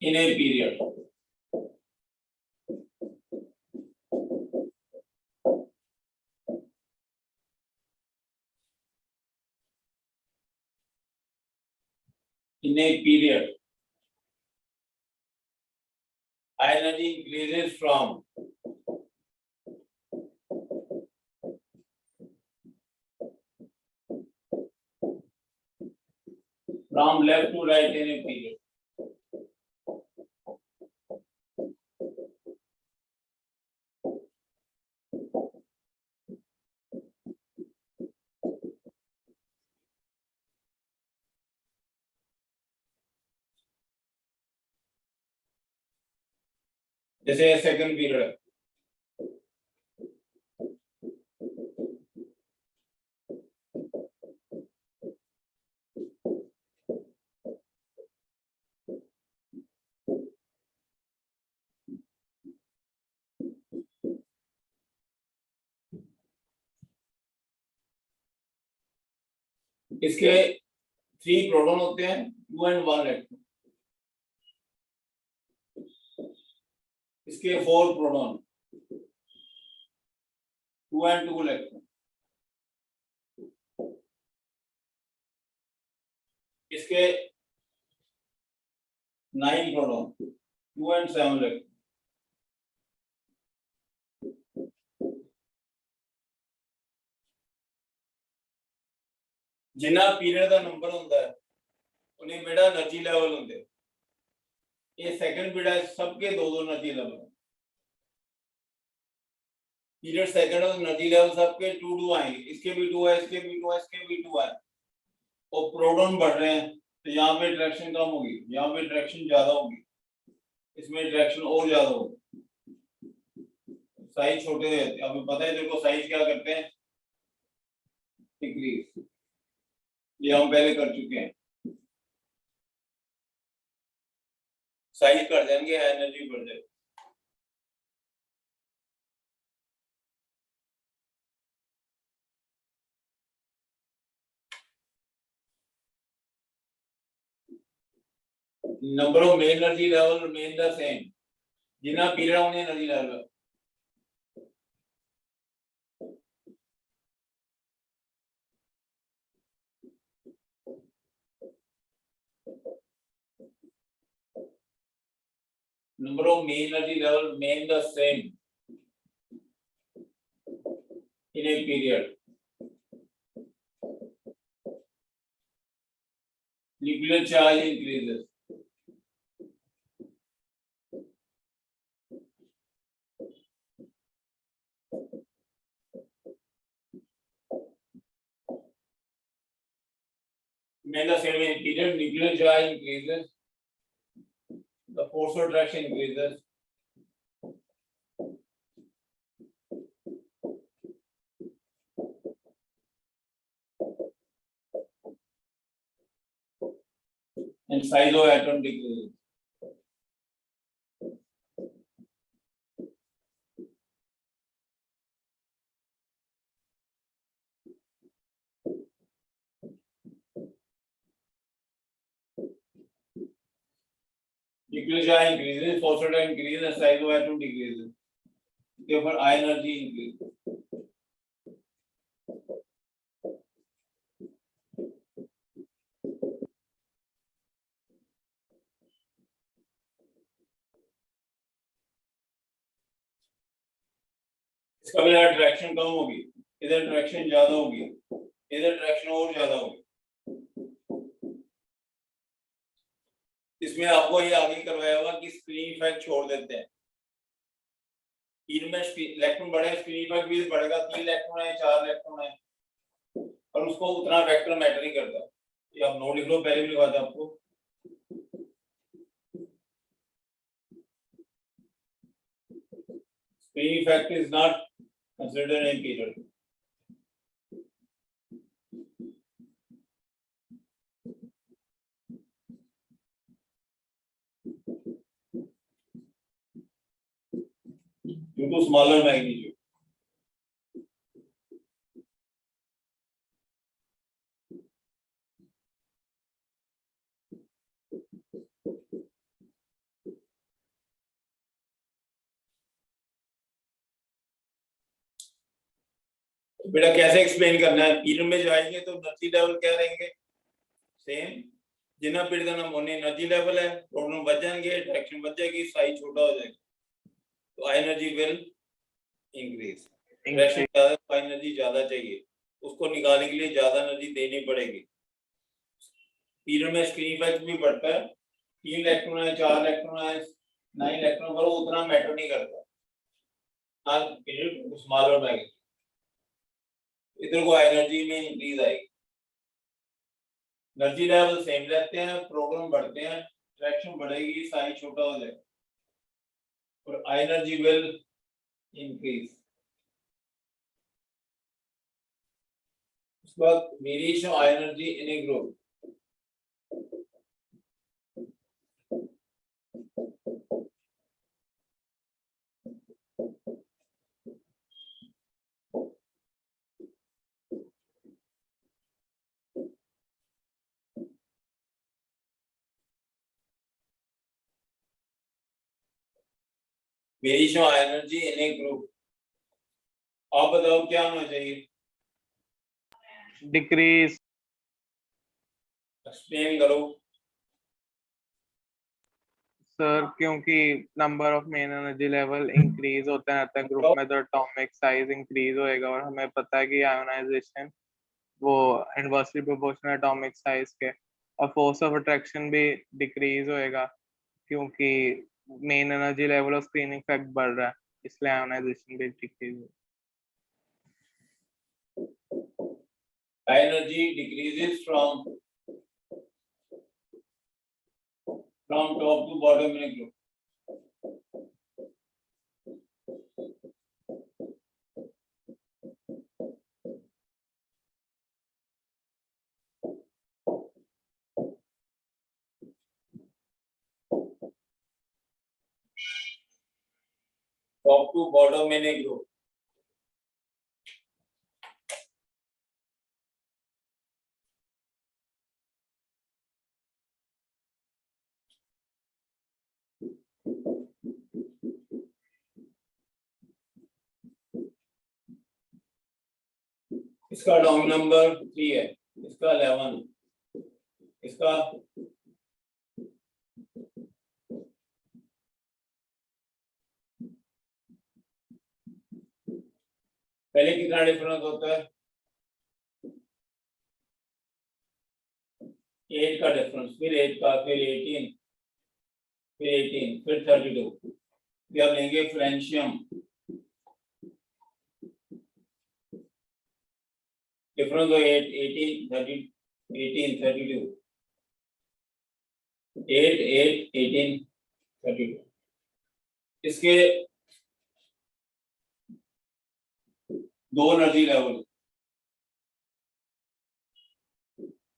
in a period. In a period, energy increases from left to right in a period. जैसे सेकंड पीरियड इसके 3 प्रोटॉन होते हैं, 2 and 1 इलेक्ट्रॉन। इसके 4 प्रोटॉन, 2 and 2 इलेक्ट्रॉन। इसके 9 proton, 2 and 7 electron. Jinnah period का number होता है उन्हें बेटा एनर्जी लेवल होंगे। ये सेकंड पीरियड है, सबके 2-2 एनर्जी लेवल। पीरियड सेकंड और एनर्जी लेवल सबके 2-2 आएंगे। इसके भी 2 है, इसके भी 2 है, इसके भी 2 है। और प्रोटॉन बढ़ रहे हैं तो यहाँ पे डायरेक्शन कम होगी, यहाँ पे डायरेक्शन ज्यादा होगी, इसमें डायरेक्शन और ज्यादा होगी। साइज छोटे हो जाते हैं। अभी पता है तेरे को साइज क्या करते हैं, डिक्रीज। ये हम पहले कर चुके हैं। साइज कर देंगे, एनर्जी बढ़ जाएगी। Number of main energy level remain the same. जितना पीरियड होने energy level number of main energy level remain the same in a period. Nuclear charge increases. Remain the same in period. Nuclear charge increases. The force of attraction increases. And size of atom decreases. Nuclear charge increases, force of attraction increases, and size of atom decreases. Therefore, high energy increases. इसका भी direction कम होगी, इधर direction ज्यादा होगी, इधर direction और ज्यादा होगी। इसमें आपको ये आगे करवाया हुआ कि स्क्रीन इफेक्ट छोड़ देते हैं। तीन में इलेक्ट्रॉन बढ़े, स्क्रीन इफेक्ट भी बढ़ेगा। 3 इलेक्ट्रॉन है, 4 इलेक्ट्रॉन है, और उसको उतना वेक्टर मैटर नहीं करता। ये आप नोट लिख लो, पहले भी लिखा था आपको। Screen effect is not considered in period. Due to smaller magnitude. बेटा कैसे एक्सप्लेन करना है? पीरियड में जाएंगे तो एनर्जी लेवल क्या रहेंगे? सेम। जितना पीरियड का नाम होने एनर्जी लेवल है, प्रोटॉन बढ़ जाएंगे, डायरेक्शन बढ़ जाएगी, साइज छोटा हो जाएगा, तो एनर्जी विल इंक्रीज। डायरेक्शन ज्यादा, तो एनर्जी ज्यादा चाहिए, उसको निकालने के लिए ज्यादा एनर्जी देनी पड़ेगी। पीरियड में स्क्रीन इफेक्ट भी बढ़ता है। 3 इलेक्ट्रॉन है, 4 इलेक्ट्रॉन है, 9 इलेक्ट्रॉन, पर वो उतना मैटर नहीं करता। हाँ, पीरियड स्मॉलर मैग्नीट्यूड, इधर को एनर्जी में इंक्रीज आएगी। एनर्जी लेवल सेम रहते हैं, प्रोटॉन बढ़ते हैं, डायरेक्शन बढ़ेगी, साइज छोटा हो जाएगा, और एनर्जी विल इंक्रीज। उसके बाद variation of energy in A group. Variation of energy in A group. आप बताओ क्या होना चाहिए? डिक्रीज। एक्सप्लेन करो। सर क्योंकि number of main energy level increase होते रहते हैं ग्रुप में, तो एटॉमिक साइज इंक्रीज होएगा, और हमें पता है कि आयोनाइजेशन वो इनवर्सली प्रोपोर्शनल एटॉमिक साइज के, और फोर्स ऑफ अट्रैक्शन भी डिक्रीज होएगा क्योंकि मेन एनर्जी लेवल और स्क्रीनिंग इफेक्ट बढ़ रहा है, इसलिए आयोनाइजेशन भी decrease. Energy decreases from top to bottom in a group. Top to bottom in a group. इसका डोम नंबर 3 है, इसका 11, इसका पहले कितना डिफरेंस होता है? 8 का डिफरेंस, फिर 8 का, फिर 18, फिर 18, फिर 32। फिर आप लेंगे फ्रेंशियम, डिफरेंस हो 8, 18, 30, 18, 32, 8, 8, 18, 32। इसके दो एनर्जी लेवल,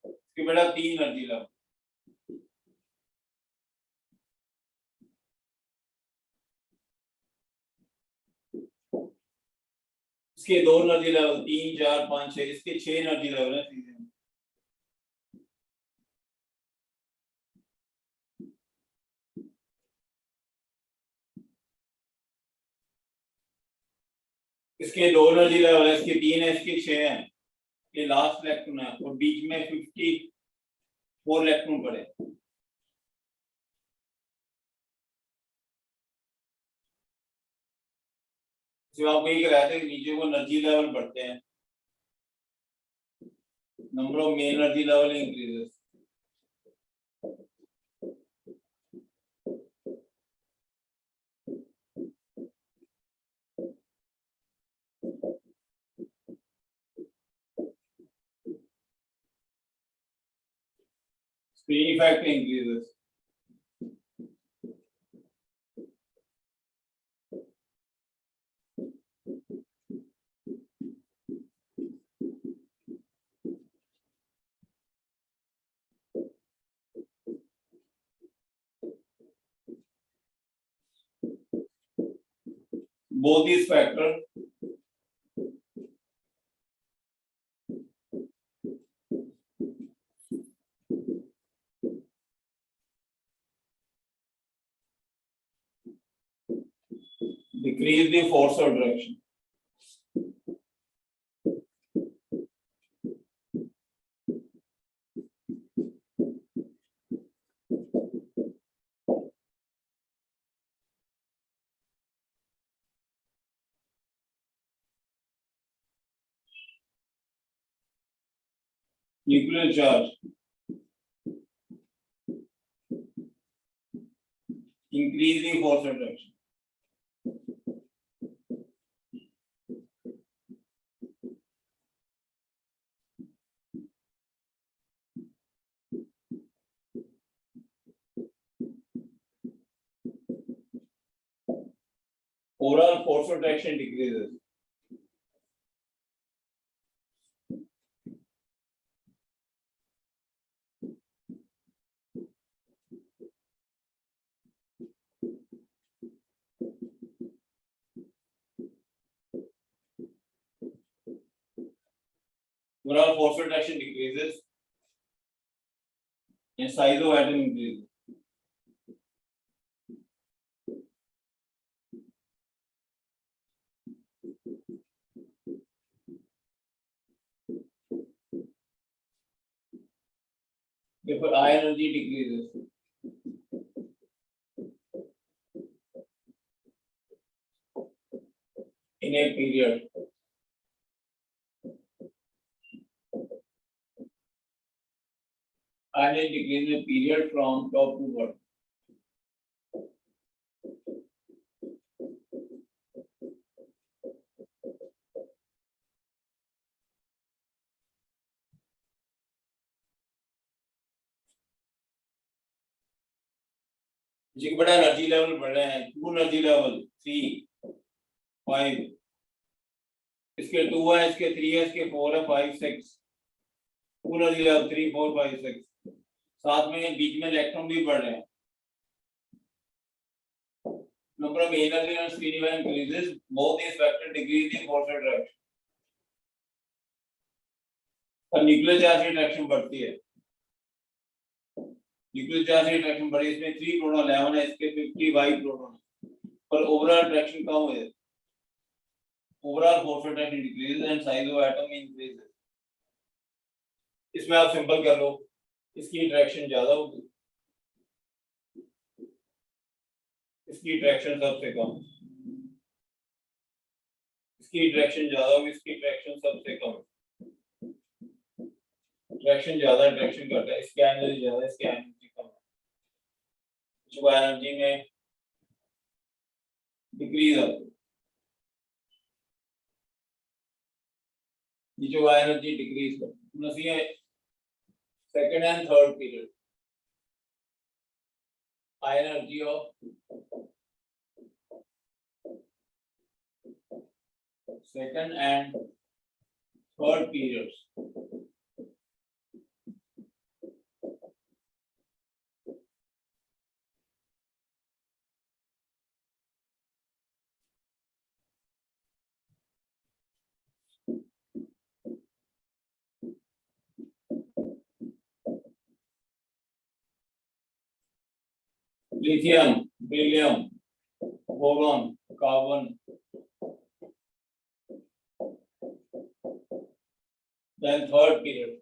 इसके बेटा 3 एनर्जी लेवल। इसके दो एनर्जी लेवल 3, 4, 5, 6, इसके 6 एनर्जी लेवल है सीधे। इसके दो एनर्जी लेवल है, इसके 3 है, इसके 6 है। ये लास्ट इलेक्ट्रॉन है और बीच में 54 इलेक्ट्रॉन पड़े। सिर्फ आपको ये कराया था कि नीचे को एनर्जी लेवल बढ़ते हैं, number of main energy level increases. Screen effect increases. Both these factors decrease the force of attraction. Nuclear charge increase the force of attraction. Overall force of attraction decreases. Overall force of attraction decreases and size of atom increases. therefore I energy decreases. In a period. I energy decreases in a period from top to bottom. जी बड़ा energy level बढ़ रहे हैं, 2 energy level 3 5 इसके 2 है, इसके 3 है, इसके 4 है, 5 6 2 एनर्जी लेवल 3 4 5 6 साथ में बीच में इलेक्ट्रॉन भी बढ़ रहे हैं. Number of energy and speed increases, both these factors decrease the force attraction. पर न्यूक्लियर चार्ज की अट्रैक्शन बढ़ती है. न्यूक्लियर चार्ज की अट्रैक्शन बढ़ी, इसमें 3 प्रोटॉन 11 है, इसके 55 प्रोटॉन है, पर ओवरऑल अट्रैक्शन कम हो जाती है. Overall force attraction decreases and size of atom increases. इसमें आप सिंपल कर लो, इसकी अट्रैक्शन ज्यादा होगी, इसकी अट्रैक्शन सबसे कम, इसकी अट्रैक्शन ज्यादा होगी, इसकी अट्रैक्शन सबसे कम. अट्रैक्शन ज्यादा अट्रैक्शन करता है, इसकी एनर्जी ज्यादा, इसकी एनर्जी कम है, जो एनर्जी में डिक्रीज होती है. ये जो एनर्जी डिक्रीज करती है second and third period. Energy of second and third periods. Lithium, beryllium, boron, carbon. Then third period.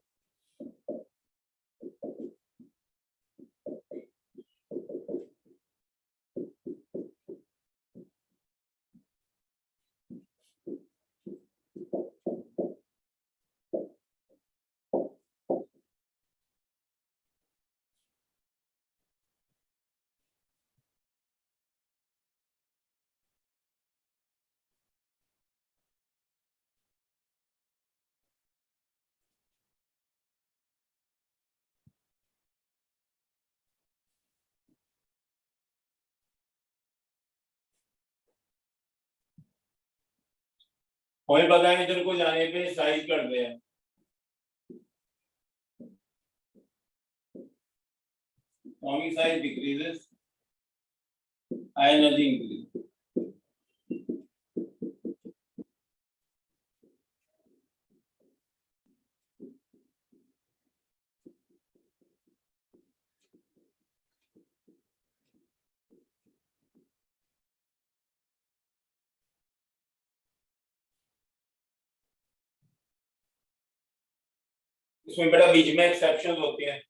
हमें पता है इधर को जाने पे साइज करते हैं. atomic size decreases, energy increases. इसमें बड़ा बीच में एक्सेप्शंस होते हैं.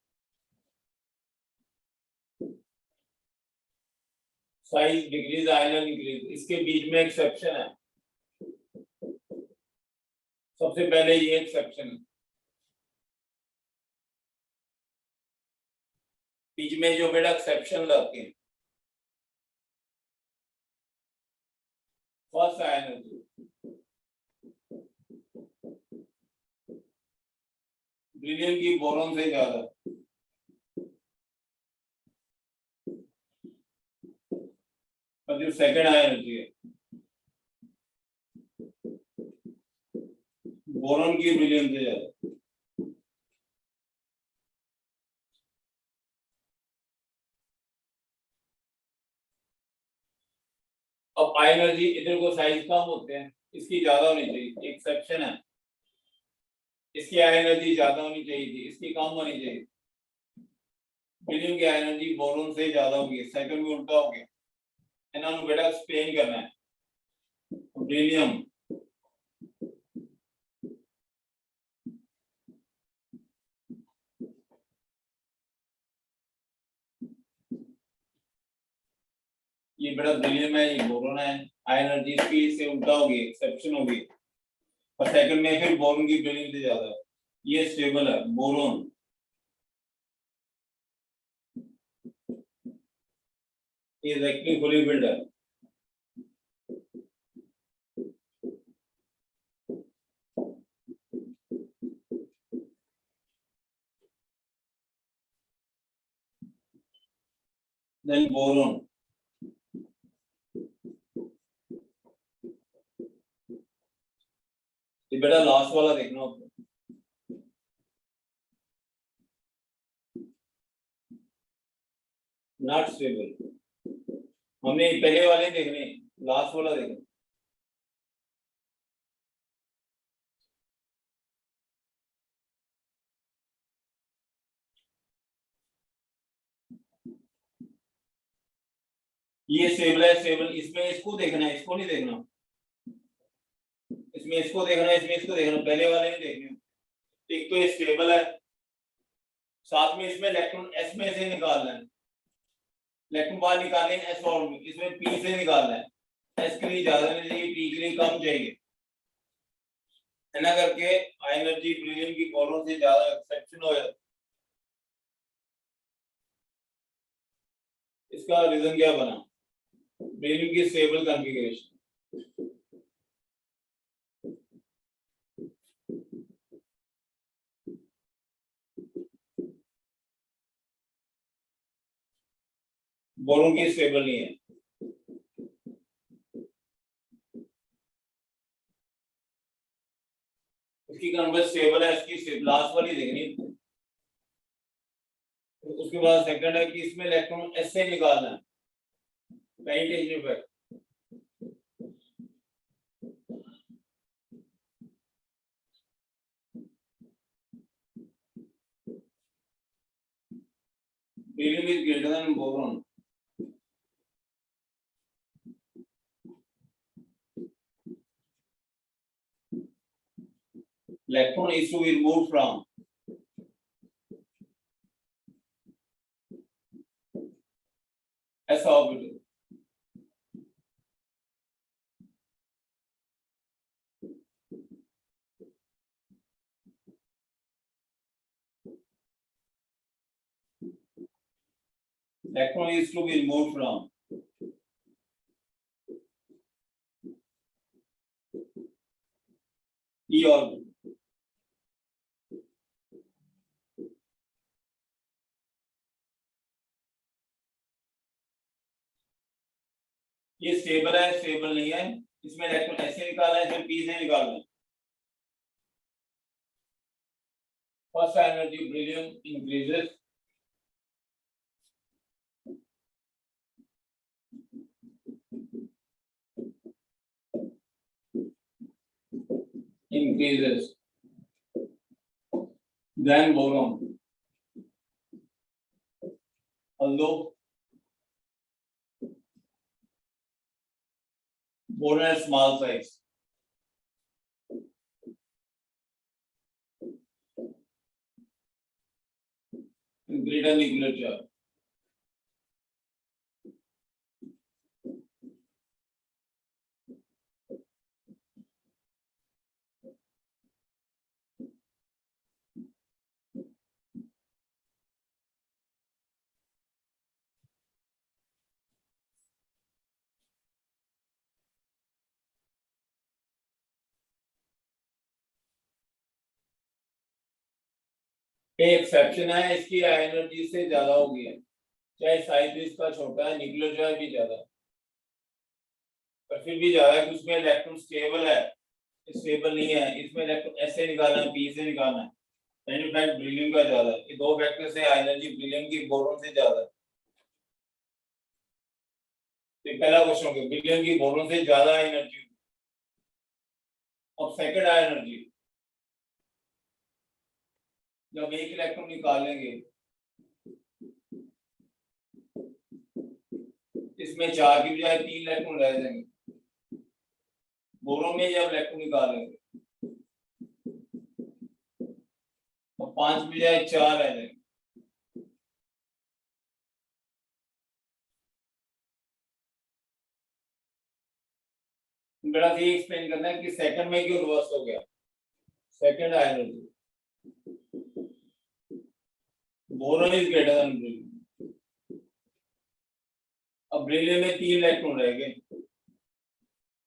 साइज डिक्रीज, आयरन इंक्रीज, इसके बीच में एक्सेप्शन है. सबसे पहले ये एक्सेप्शन है, बीच में जो बेटा एक्सेप्शन लाते हैं. फर्स्ट एनर्जी ब्रिलियम की बोरॉन से ज्यादा. और जो सेकंड एनर्जी है बोरॉन की ब्रिलियम से ज्यादा. अब एनर्जी इधर को साइज कम होते हैं, इसकी ज्यादा होनी चाहिए, एक्सेप्शन है. इसकी एनर्जी ज्यादा होनी चाहिए थी, इसकी कम होनी चाहिए. ब्रिलियम की एनर्जी बोरॉन से ज्यादा होगी, सेकंड में उल्टा हो गया. इन्होंने बेटा एक्सप्लेन करना है. ब्रिलियम बड़ा ब्रिलियम है, ये बोरोन है, हाई एनर्जी इसकी इससे उल्टा होगी, एक्सेप्शन होगी, और सेकंड में फिर बोरोन की ब्रिलियम से ज्यादा है, ये स्टेबल है बोरोन। ये एक्चुअली फुली बिल्ड है। देन बोरोन, ये बेटा लास्ट वाला देखना होगा, नॉट स्टेबल। हमने पहले वाले देखने, लास्ट वाला देखना। ये स्टेबल है, स्टेबल, इसमें इसको देखना है, इसको नहीं देखना, इसमें इसको देखना है, इसमें इसको देखना, पहले वाले नहीं देखने। एक तो ये स्टेबल है, साथ में इसमें इलेक्ट्रॉन एस में से निकालना है, इलेक्ट्रॉन बाहर निकालने एस और इसमें पी से निकालना है, एस के लिए ज्यादा नहीं चाहिए, पी के लिए कम चाहिए, है ना, करके एनर्जी ब्रिलियम की बोरोन से ज्यादा एक्सेप्शन हो जाता है। इसका रीजन क्या बना, ब्रिलियम की स्टेबल कॉन्फ़िगरेशन। बोरोन की स्टेबल नहीं है, इसकी कन्वर्स स्टेबल है, इसकी लास्ट वाली देखनी है। उसके बाद सेकंड है कि इसमें इलेक्ट्रॉन एस से निकालना है, penetration effect. Helium is greater than boron. Electron is to be removed from s orbital. Electron is to be removed from e orbital. ये स्टेबल है, स्टेबल नहीं है, इसमें इलेक्ट्रॉन ऐसे निकालना है, इसमें पी से निकालना है। First energy beryllium increases, then boron, although boron has small size. Greater nuclear charge. Exception है, इसकी एनर्जी से ज्यादा होगी है, चाहे साइज इसका छोटा है, न्यूक्लियर चार्ज भी ज्यादा, पर फिर भी ज्यादा है, उसमें इलेक्ट्रॉन स्टेबल है, स्टेबल नहीं है, इसमें इलेक्ट्रॉन ऐसे निकालना है, पी से निकालना है, यानी फैक्ट ब्रिलियम का ज्यादा है। ये दो फैक्टर से एनर्जी ब्रिलियम की बोरोन से ज्यादा है। तो पहला क्वेश्चन है ब्रिलियम की बोरोन से ज्यादा एनर्जी, और सेकंड एनर्जी जब एक इलेक्ट्रॉन निकालेंगे, इसमें 4 की बजाय 3 इलेक्ट्रॉन रह जाएंगे, बोरोन में जब इलेक्ट्रॉन निकालेंगे तो 5 की बजाय 4 रह जाएंगे। बेटा ये एक्सप्लेन करना है कि सेकंड में क्यों रिवर्स हो गया। Second energy boron is greater than beryllium. अब बेरिलियम में 3 इलेक्ट्रॉन रह गए,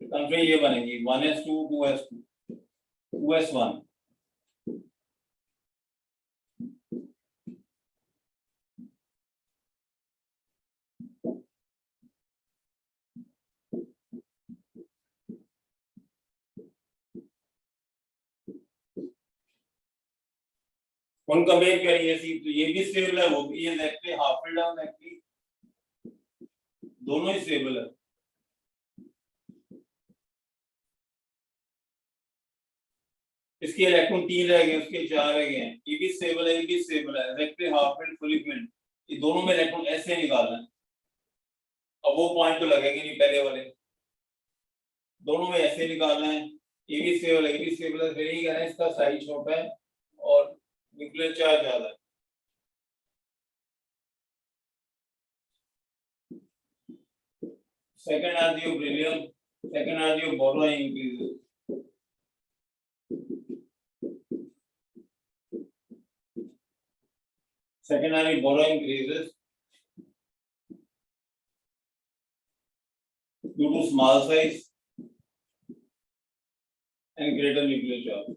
कंट्री ये बनेगी 1s2 2s2 2s1। कौन कंपेयर करिए सी, तो ये भी स्टेबल है, वो भी ये actually half filled down actually दोनों ही स्टेबल है। इसके इलेक्ट्रॉन 3 रह गए, उसके 4 रह गए हैं, ये भी स्टेबल है, ये भी स्टेबल है, actually half filled fully filled, ये दोनों में इलेक्ट्रॉन ऐसे निकालना है। अब वो पॉइंट तो लगेंगे नहीं पहले वाले, दोनों में ऐसे निकालना है, ये भी स्टेबल है, ये भी स्टेबल है, फिर यही कह रहे हैं इसका साइज छोटा है और न्यूक्लियर चार्ज ज्यादा है। Second energy of beryllium, second energy of boron increases. Second energy of boron increases due to small size and greater nuclear charge.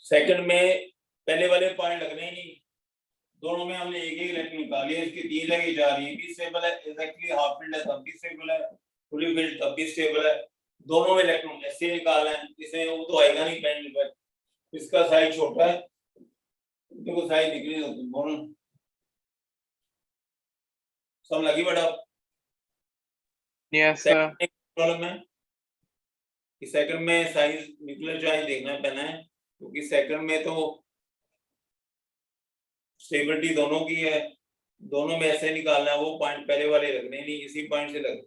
Second में पहले वाले पॉइंट लगने ही नहीं, दोनों में हमने एक इलेक्ट्रॉन निकाली है, इसकी 3 लगी जा रही है, भी स्टेबल है, एक्जेक्टली हाफ फिल्ड है तब भी स्टेबल है, फुली फिल्ड तब भी स्टेबल है, दोनों में इलेक्ट्रॉन ऐसे निकालना है, इसे वो तो आएगा नहीं पेन पर, इसका साइज छोटा है, देखो साइज दिख रही है बोरॉन सब लगी बड़ा। Yes sir. प्रॉब्लम है कि सेकंड में साइज न्यूक्लियर चार्ज देखना पड़ना है, क्योंकि सेकंड में तो स्टेबिलिटी दोनों की है, दोनों में ऐसे निकालना है, वो पॉइंट पहले वाले लगने नहीं, इसी पॉइंट से लगे,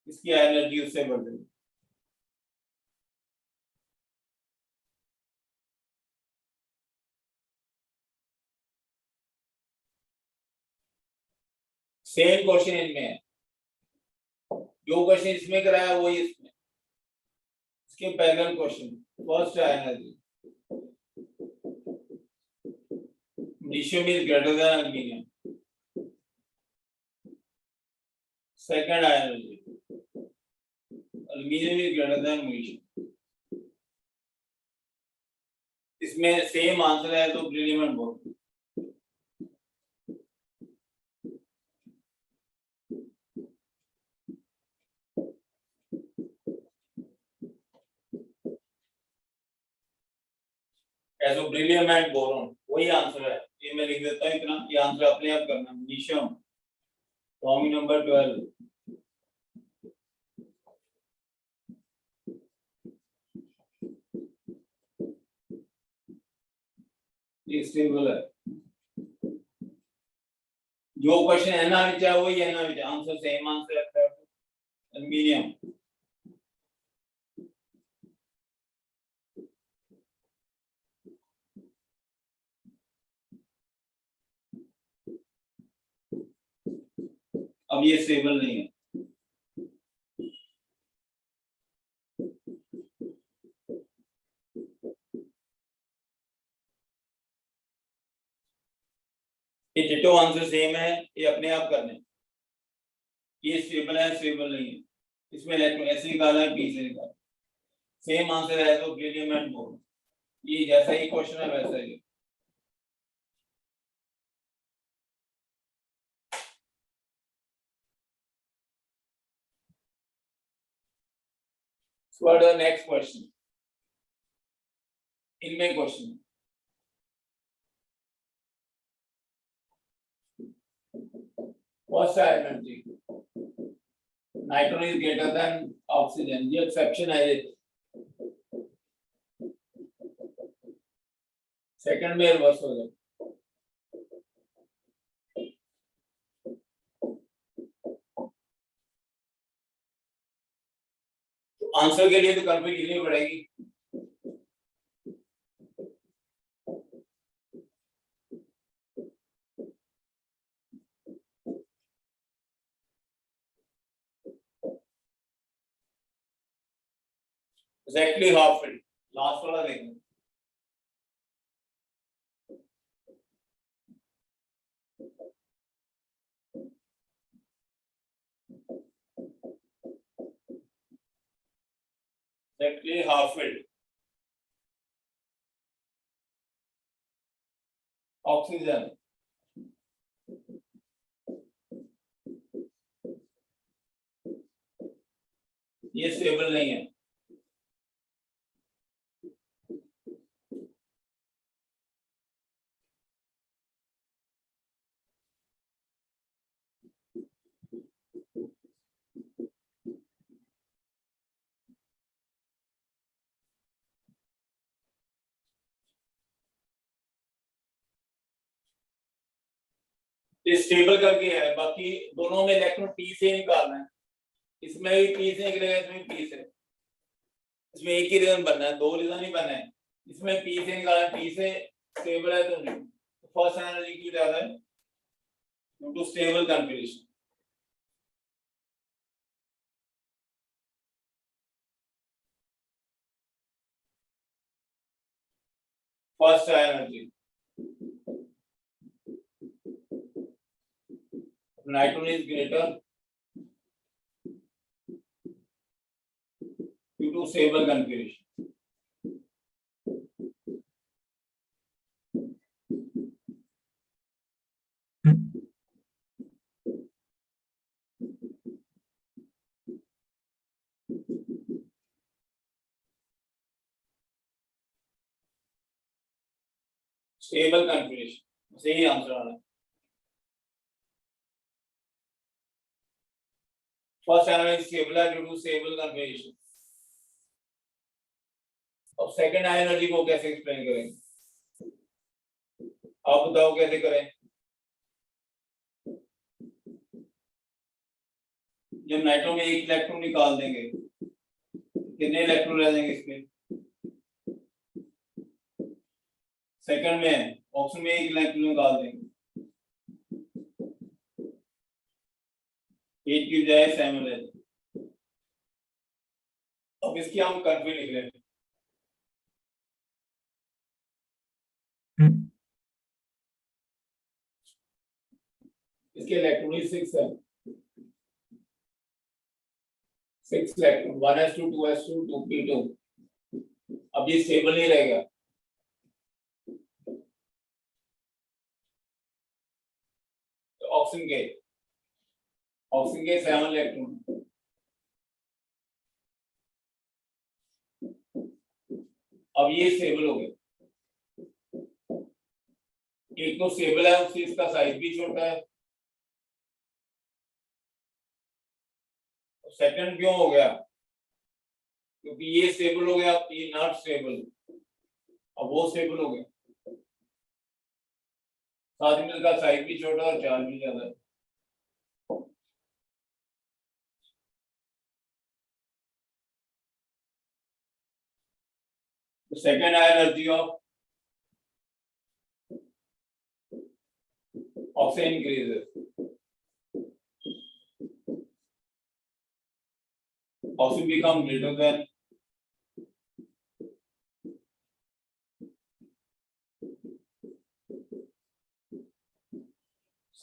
इसकी एनर्जी उससे बढ़ रही है। सेम क्वेश्चन इनमें है, जो क्वेश्चन इसमें कराया वही इसमें, इसके parallel question. First energy Magnesium is greater than aluminum. Second energy aluminum is greater than magnesium. इसमें सेम आंसर है तो बेरिलियम एंड बोरॉन। ऐसो बेरिलियम एंड बोरॉन वही आंसर है, ये मैं लिख देता हूँ इतना, ये आंसर अपने आप करना। मैग्नीशियम फॉर्मूला नंबर 12, ये स्टेबल है, जो क्वेश्चन है ना चाहे वही है ना, आंसर सेम आंसर है। एल्युमिनियम अब ये स्टेबल नहीं है, ये डिटो आंसर सेम है, ये अपने आप करने, ये स्टेबल है स्टेबल नहीं है, इसमें इलेक्ट्रॉन ऐसे निकालना है पी से निकालना, सेम आंसर है तो बेरिलियम एंड बोरॉन, ये जैसा ही क्वेश्चन है वैसा ही। So what the next question? इनमें question What's the energy? Nitrogen is greater than oxygen. ये एक्सेप्शन है ये। सेकंड में रिवर्स हो जाए। आंसर के लिए तो कंफ्यूज लिखनी पड़ेगी। एग्जैक्टली हाफ फील्ड, लास्ट वाला देखना। एग्जैक्टली हाफ फील्ड, ऑक्सीजन, ये स्टेबल नहीं है। ये स्टेबल करके है, बाकी दोनों में इलेक्ट्रॉन पी से निकालना है। इसमें भी पी से निकलेगा, इसमें भी पी से। इसमें एक ही रीजन बनना है, दो रीजन नहीं बनना है। इसमें पी से निकालना, पी से स्टेबल है तो फर्स्ट एनर्जी क्यों ज्यादा है? Due to stable configuration. First energy nitrogen is greater due to stable configuration. Stable configuration, सही आंसर आ रहा है। फर्स्ट एनर्जी स्टेबल है ड्यू टू स्टेबल कन्फिगरेशन। अब सेकंड एनर्जी को कैसे एक्सप्लेन करेंगे? आप बताओ कैसे करें? जब नाइट्रो में एक इलेक्ट्रॉन निकाल देंगे, कितने इलेक्ट्रॉन रह जाएंगे इसमें? सेकंड में ऑक्सीजन में एक इलेक्ट्रॉन निकाल देंगे, 8 की बजाय 7 रह जाए। अब इसकी हम कन्फिग लिख रहे हैं। इसके इलेक्ट्रॉन 6 है, 6 इलेक्ट्रॉन, 1s2 2s2 2p2। अब ये स्टेबल नहीं रहेगा, तो ऑक्सीजन के 7 इलेक्ट्रॉन। अब ये स्टेबल हो गए, एक तो स्टेबल है, उससे इसका साइज भी छोटा है। सेकंड क्यों हो गया? क्योंकि ये स्टेबल हो गया, ये नॉट स्टेबल, अब वो स्टेबल हो गया। साथ में इसका साइज भी छोटा और चार्ज भी ज्यादा है। The second energy of oxygen increases. Oxygen become greater than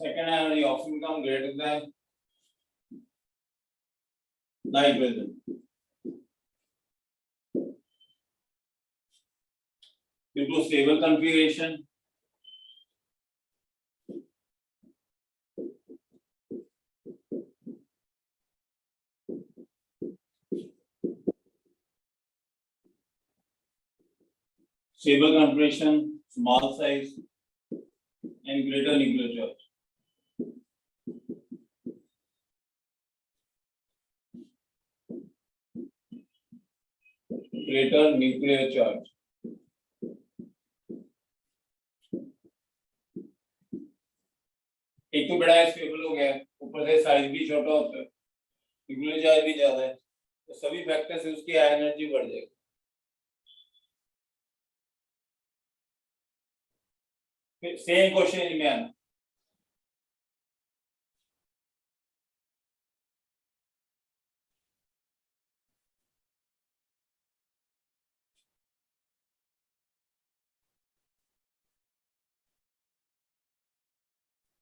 second energy, oxygen become greater than nitrogen. Due to stable configuration, stable configuration, small size, and greater nuclear charge. Greater nuclear charge. एक तो बड़ा stable हो गया, ऊपर से size भी छोटा होता है, न्यूक्लियर चार्ज भी ज्यादा है, तो सभी फैक्टर से उसकी एनर्जी बढ़ जाएगी। फिर सेम क्वेश्चन में आना,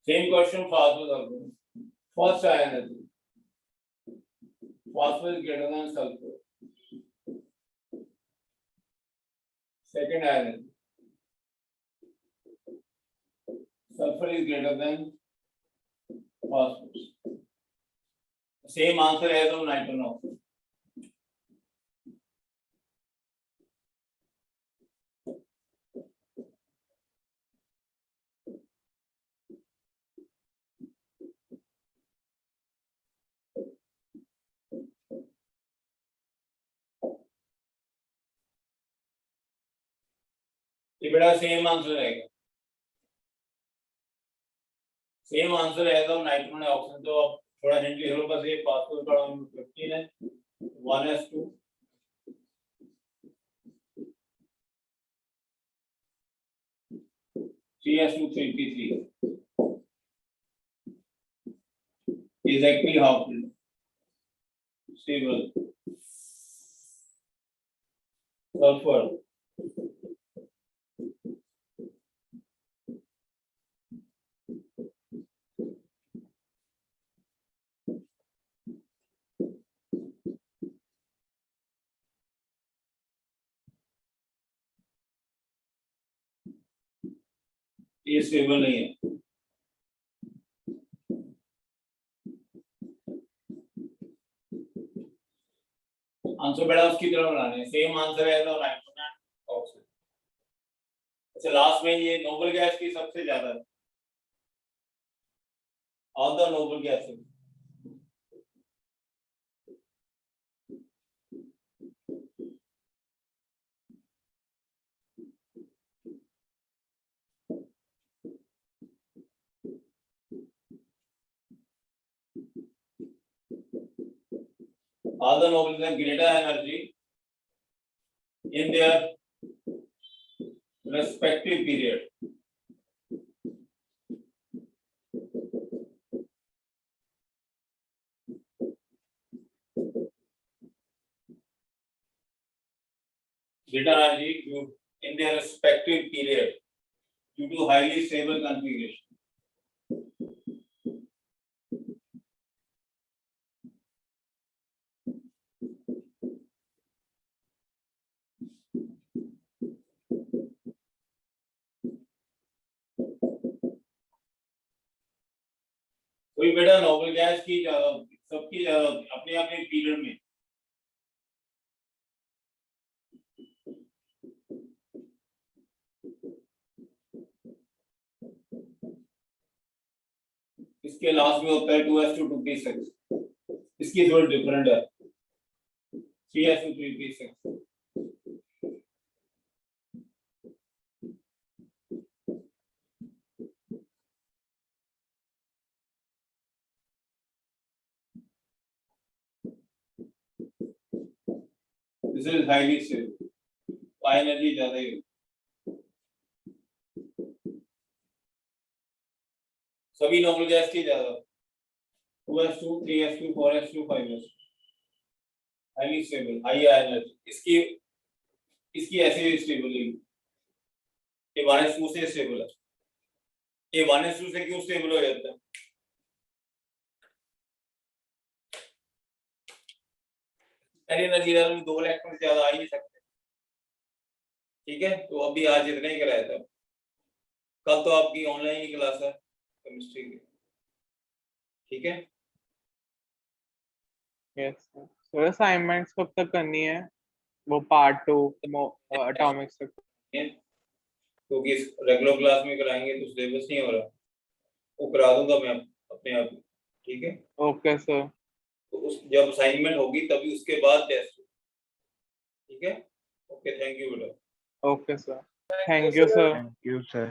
same question phosphorus. First energy, phosphorus is greater than sulfur. Second energy, sulfur is greater than phosphorus. Same answer as on nitrogen oxide. ये बड़ा सेम आंसर रहेगा, सेम आंसर रहेगा नाइट्रोजन ऑक्सीजन। तो अब थोड़ा hint लिख लो बस, ये फास्फोरस का 15 है 1s2 3s2 3p3 exactly half stable sulfur ये स्टेबल नहीं है। आंसर बेटा उसकी तरह बनाने हैं, सेम आंसर है तो नाइट्रोजन ऑक्सीजन। अच्छा लास्ट में ये नोबल गैस की सबसे ज्यादा है, all the noble gases all the nobles have greater energy in their respective period. Greater energy in their respective period due to highly stable configuration. कोई बेटा नोबल गैस की ज्यादा होती, सबकी ज्यादा होती, अपने अपने पीरियड में। इसके लास्ट में होता है 2s2 2p6, इसकी थोड़ी डिफरेंट है 3s2 3p6। This is highly stable, energy ज्यादा ही होगी। सभी नॉर्मल गैस की ज्यादा 2s2 3s2 4s2 5s2 highly stable, high energy. इसकी ऐसे स्टेबल है, ये 1s2 से स्टेबल है। ये 1s2 से क्यों स्टेबल हो जाता है? एनर्जी लेवल में 2 इलेक्ट्रॉन ज्यादा आ ही नहीं सकते। ठीक है, तो अभी आज इतना ही कराया था, कल तो आपकी ऑनलाइन ही क्लास है केमिस्ट्री की। ठीक है, यस सर। असाइनमेंट्स कब तक करनी है? वो पार्ट 2 एटॉमिक्स तक, क्योंकि रेगुलर क्लास में कराएंगे तो सिलेबस नहीं हो रहा, वो करा दूंगा मैं अपने आप। ठीक है, ओके सर। तो उस जब असाइनमेंट होगी तभी उसके बाद टेस्ट। ठीक है, ओके, थैंक यू बेटा। Okay sir, thank you sir. Thank you, sir.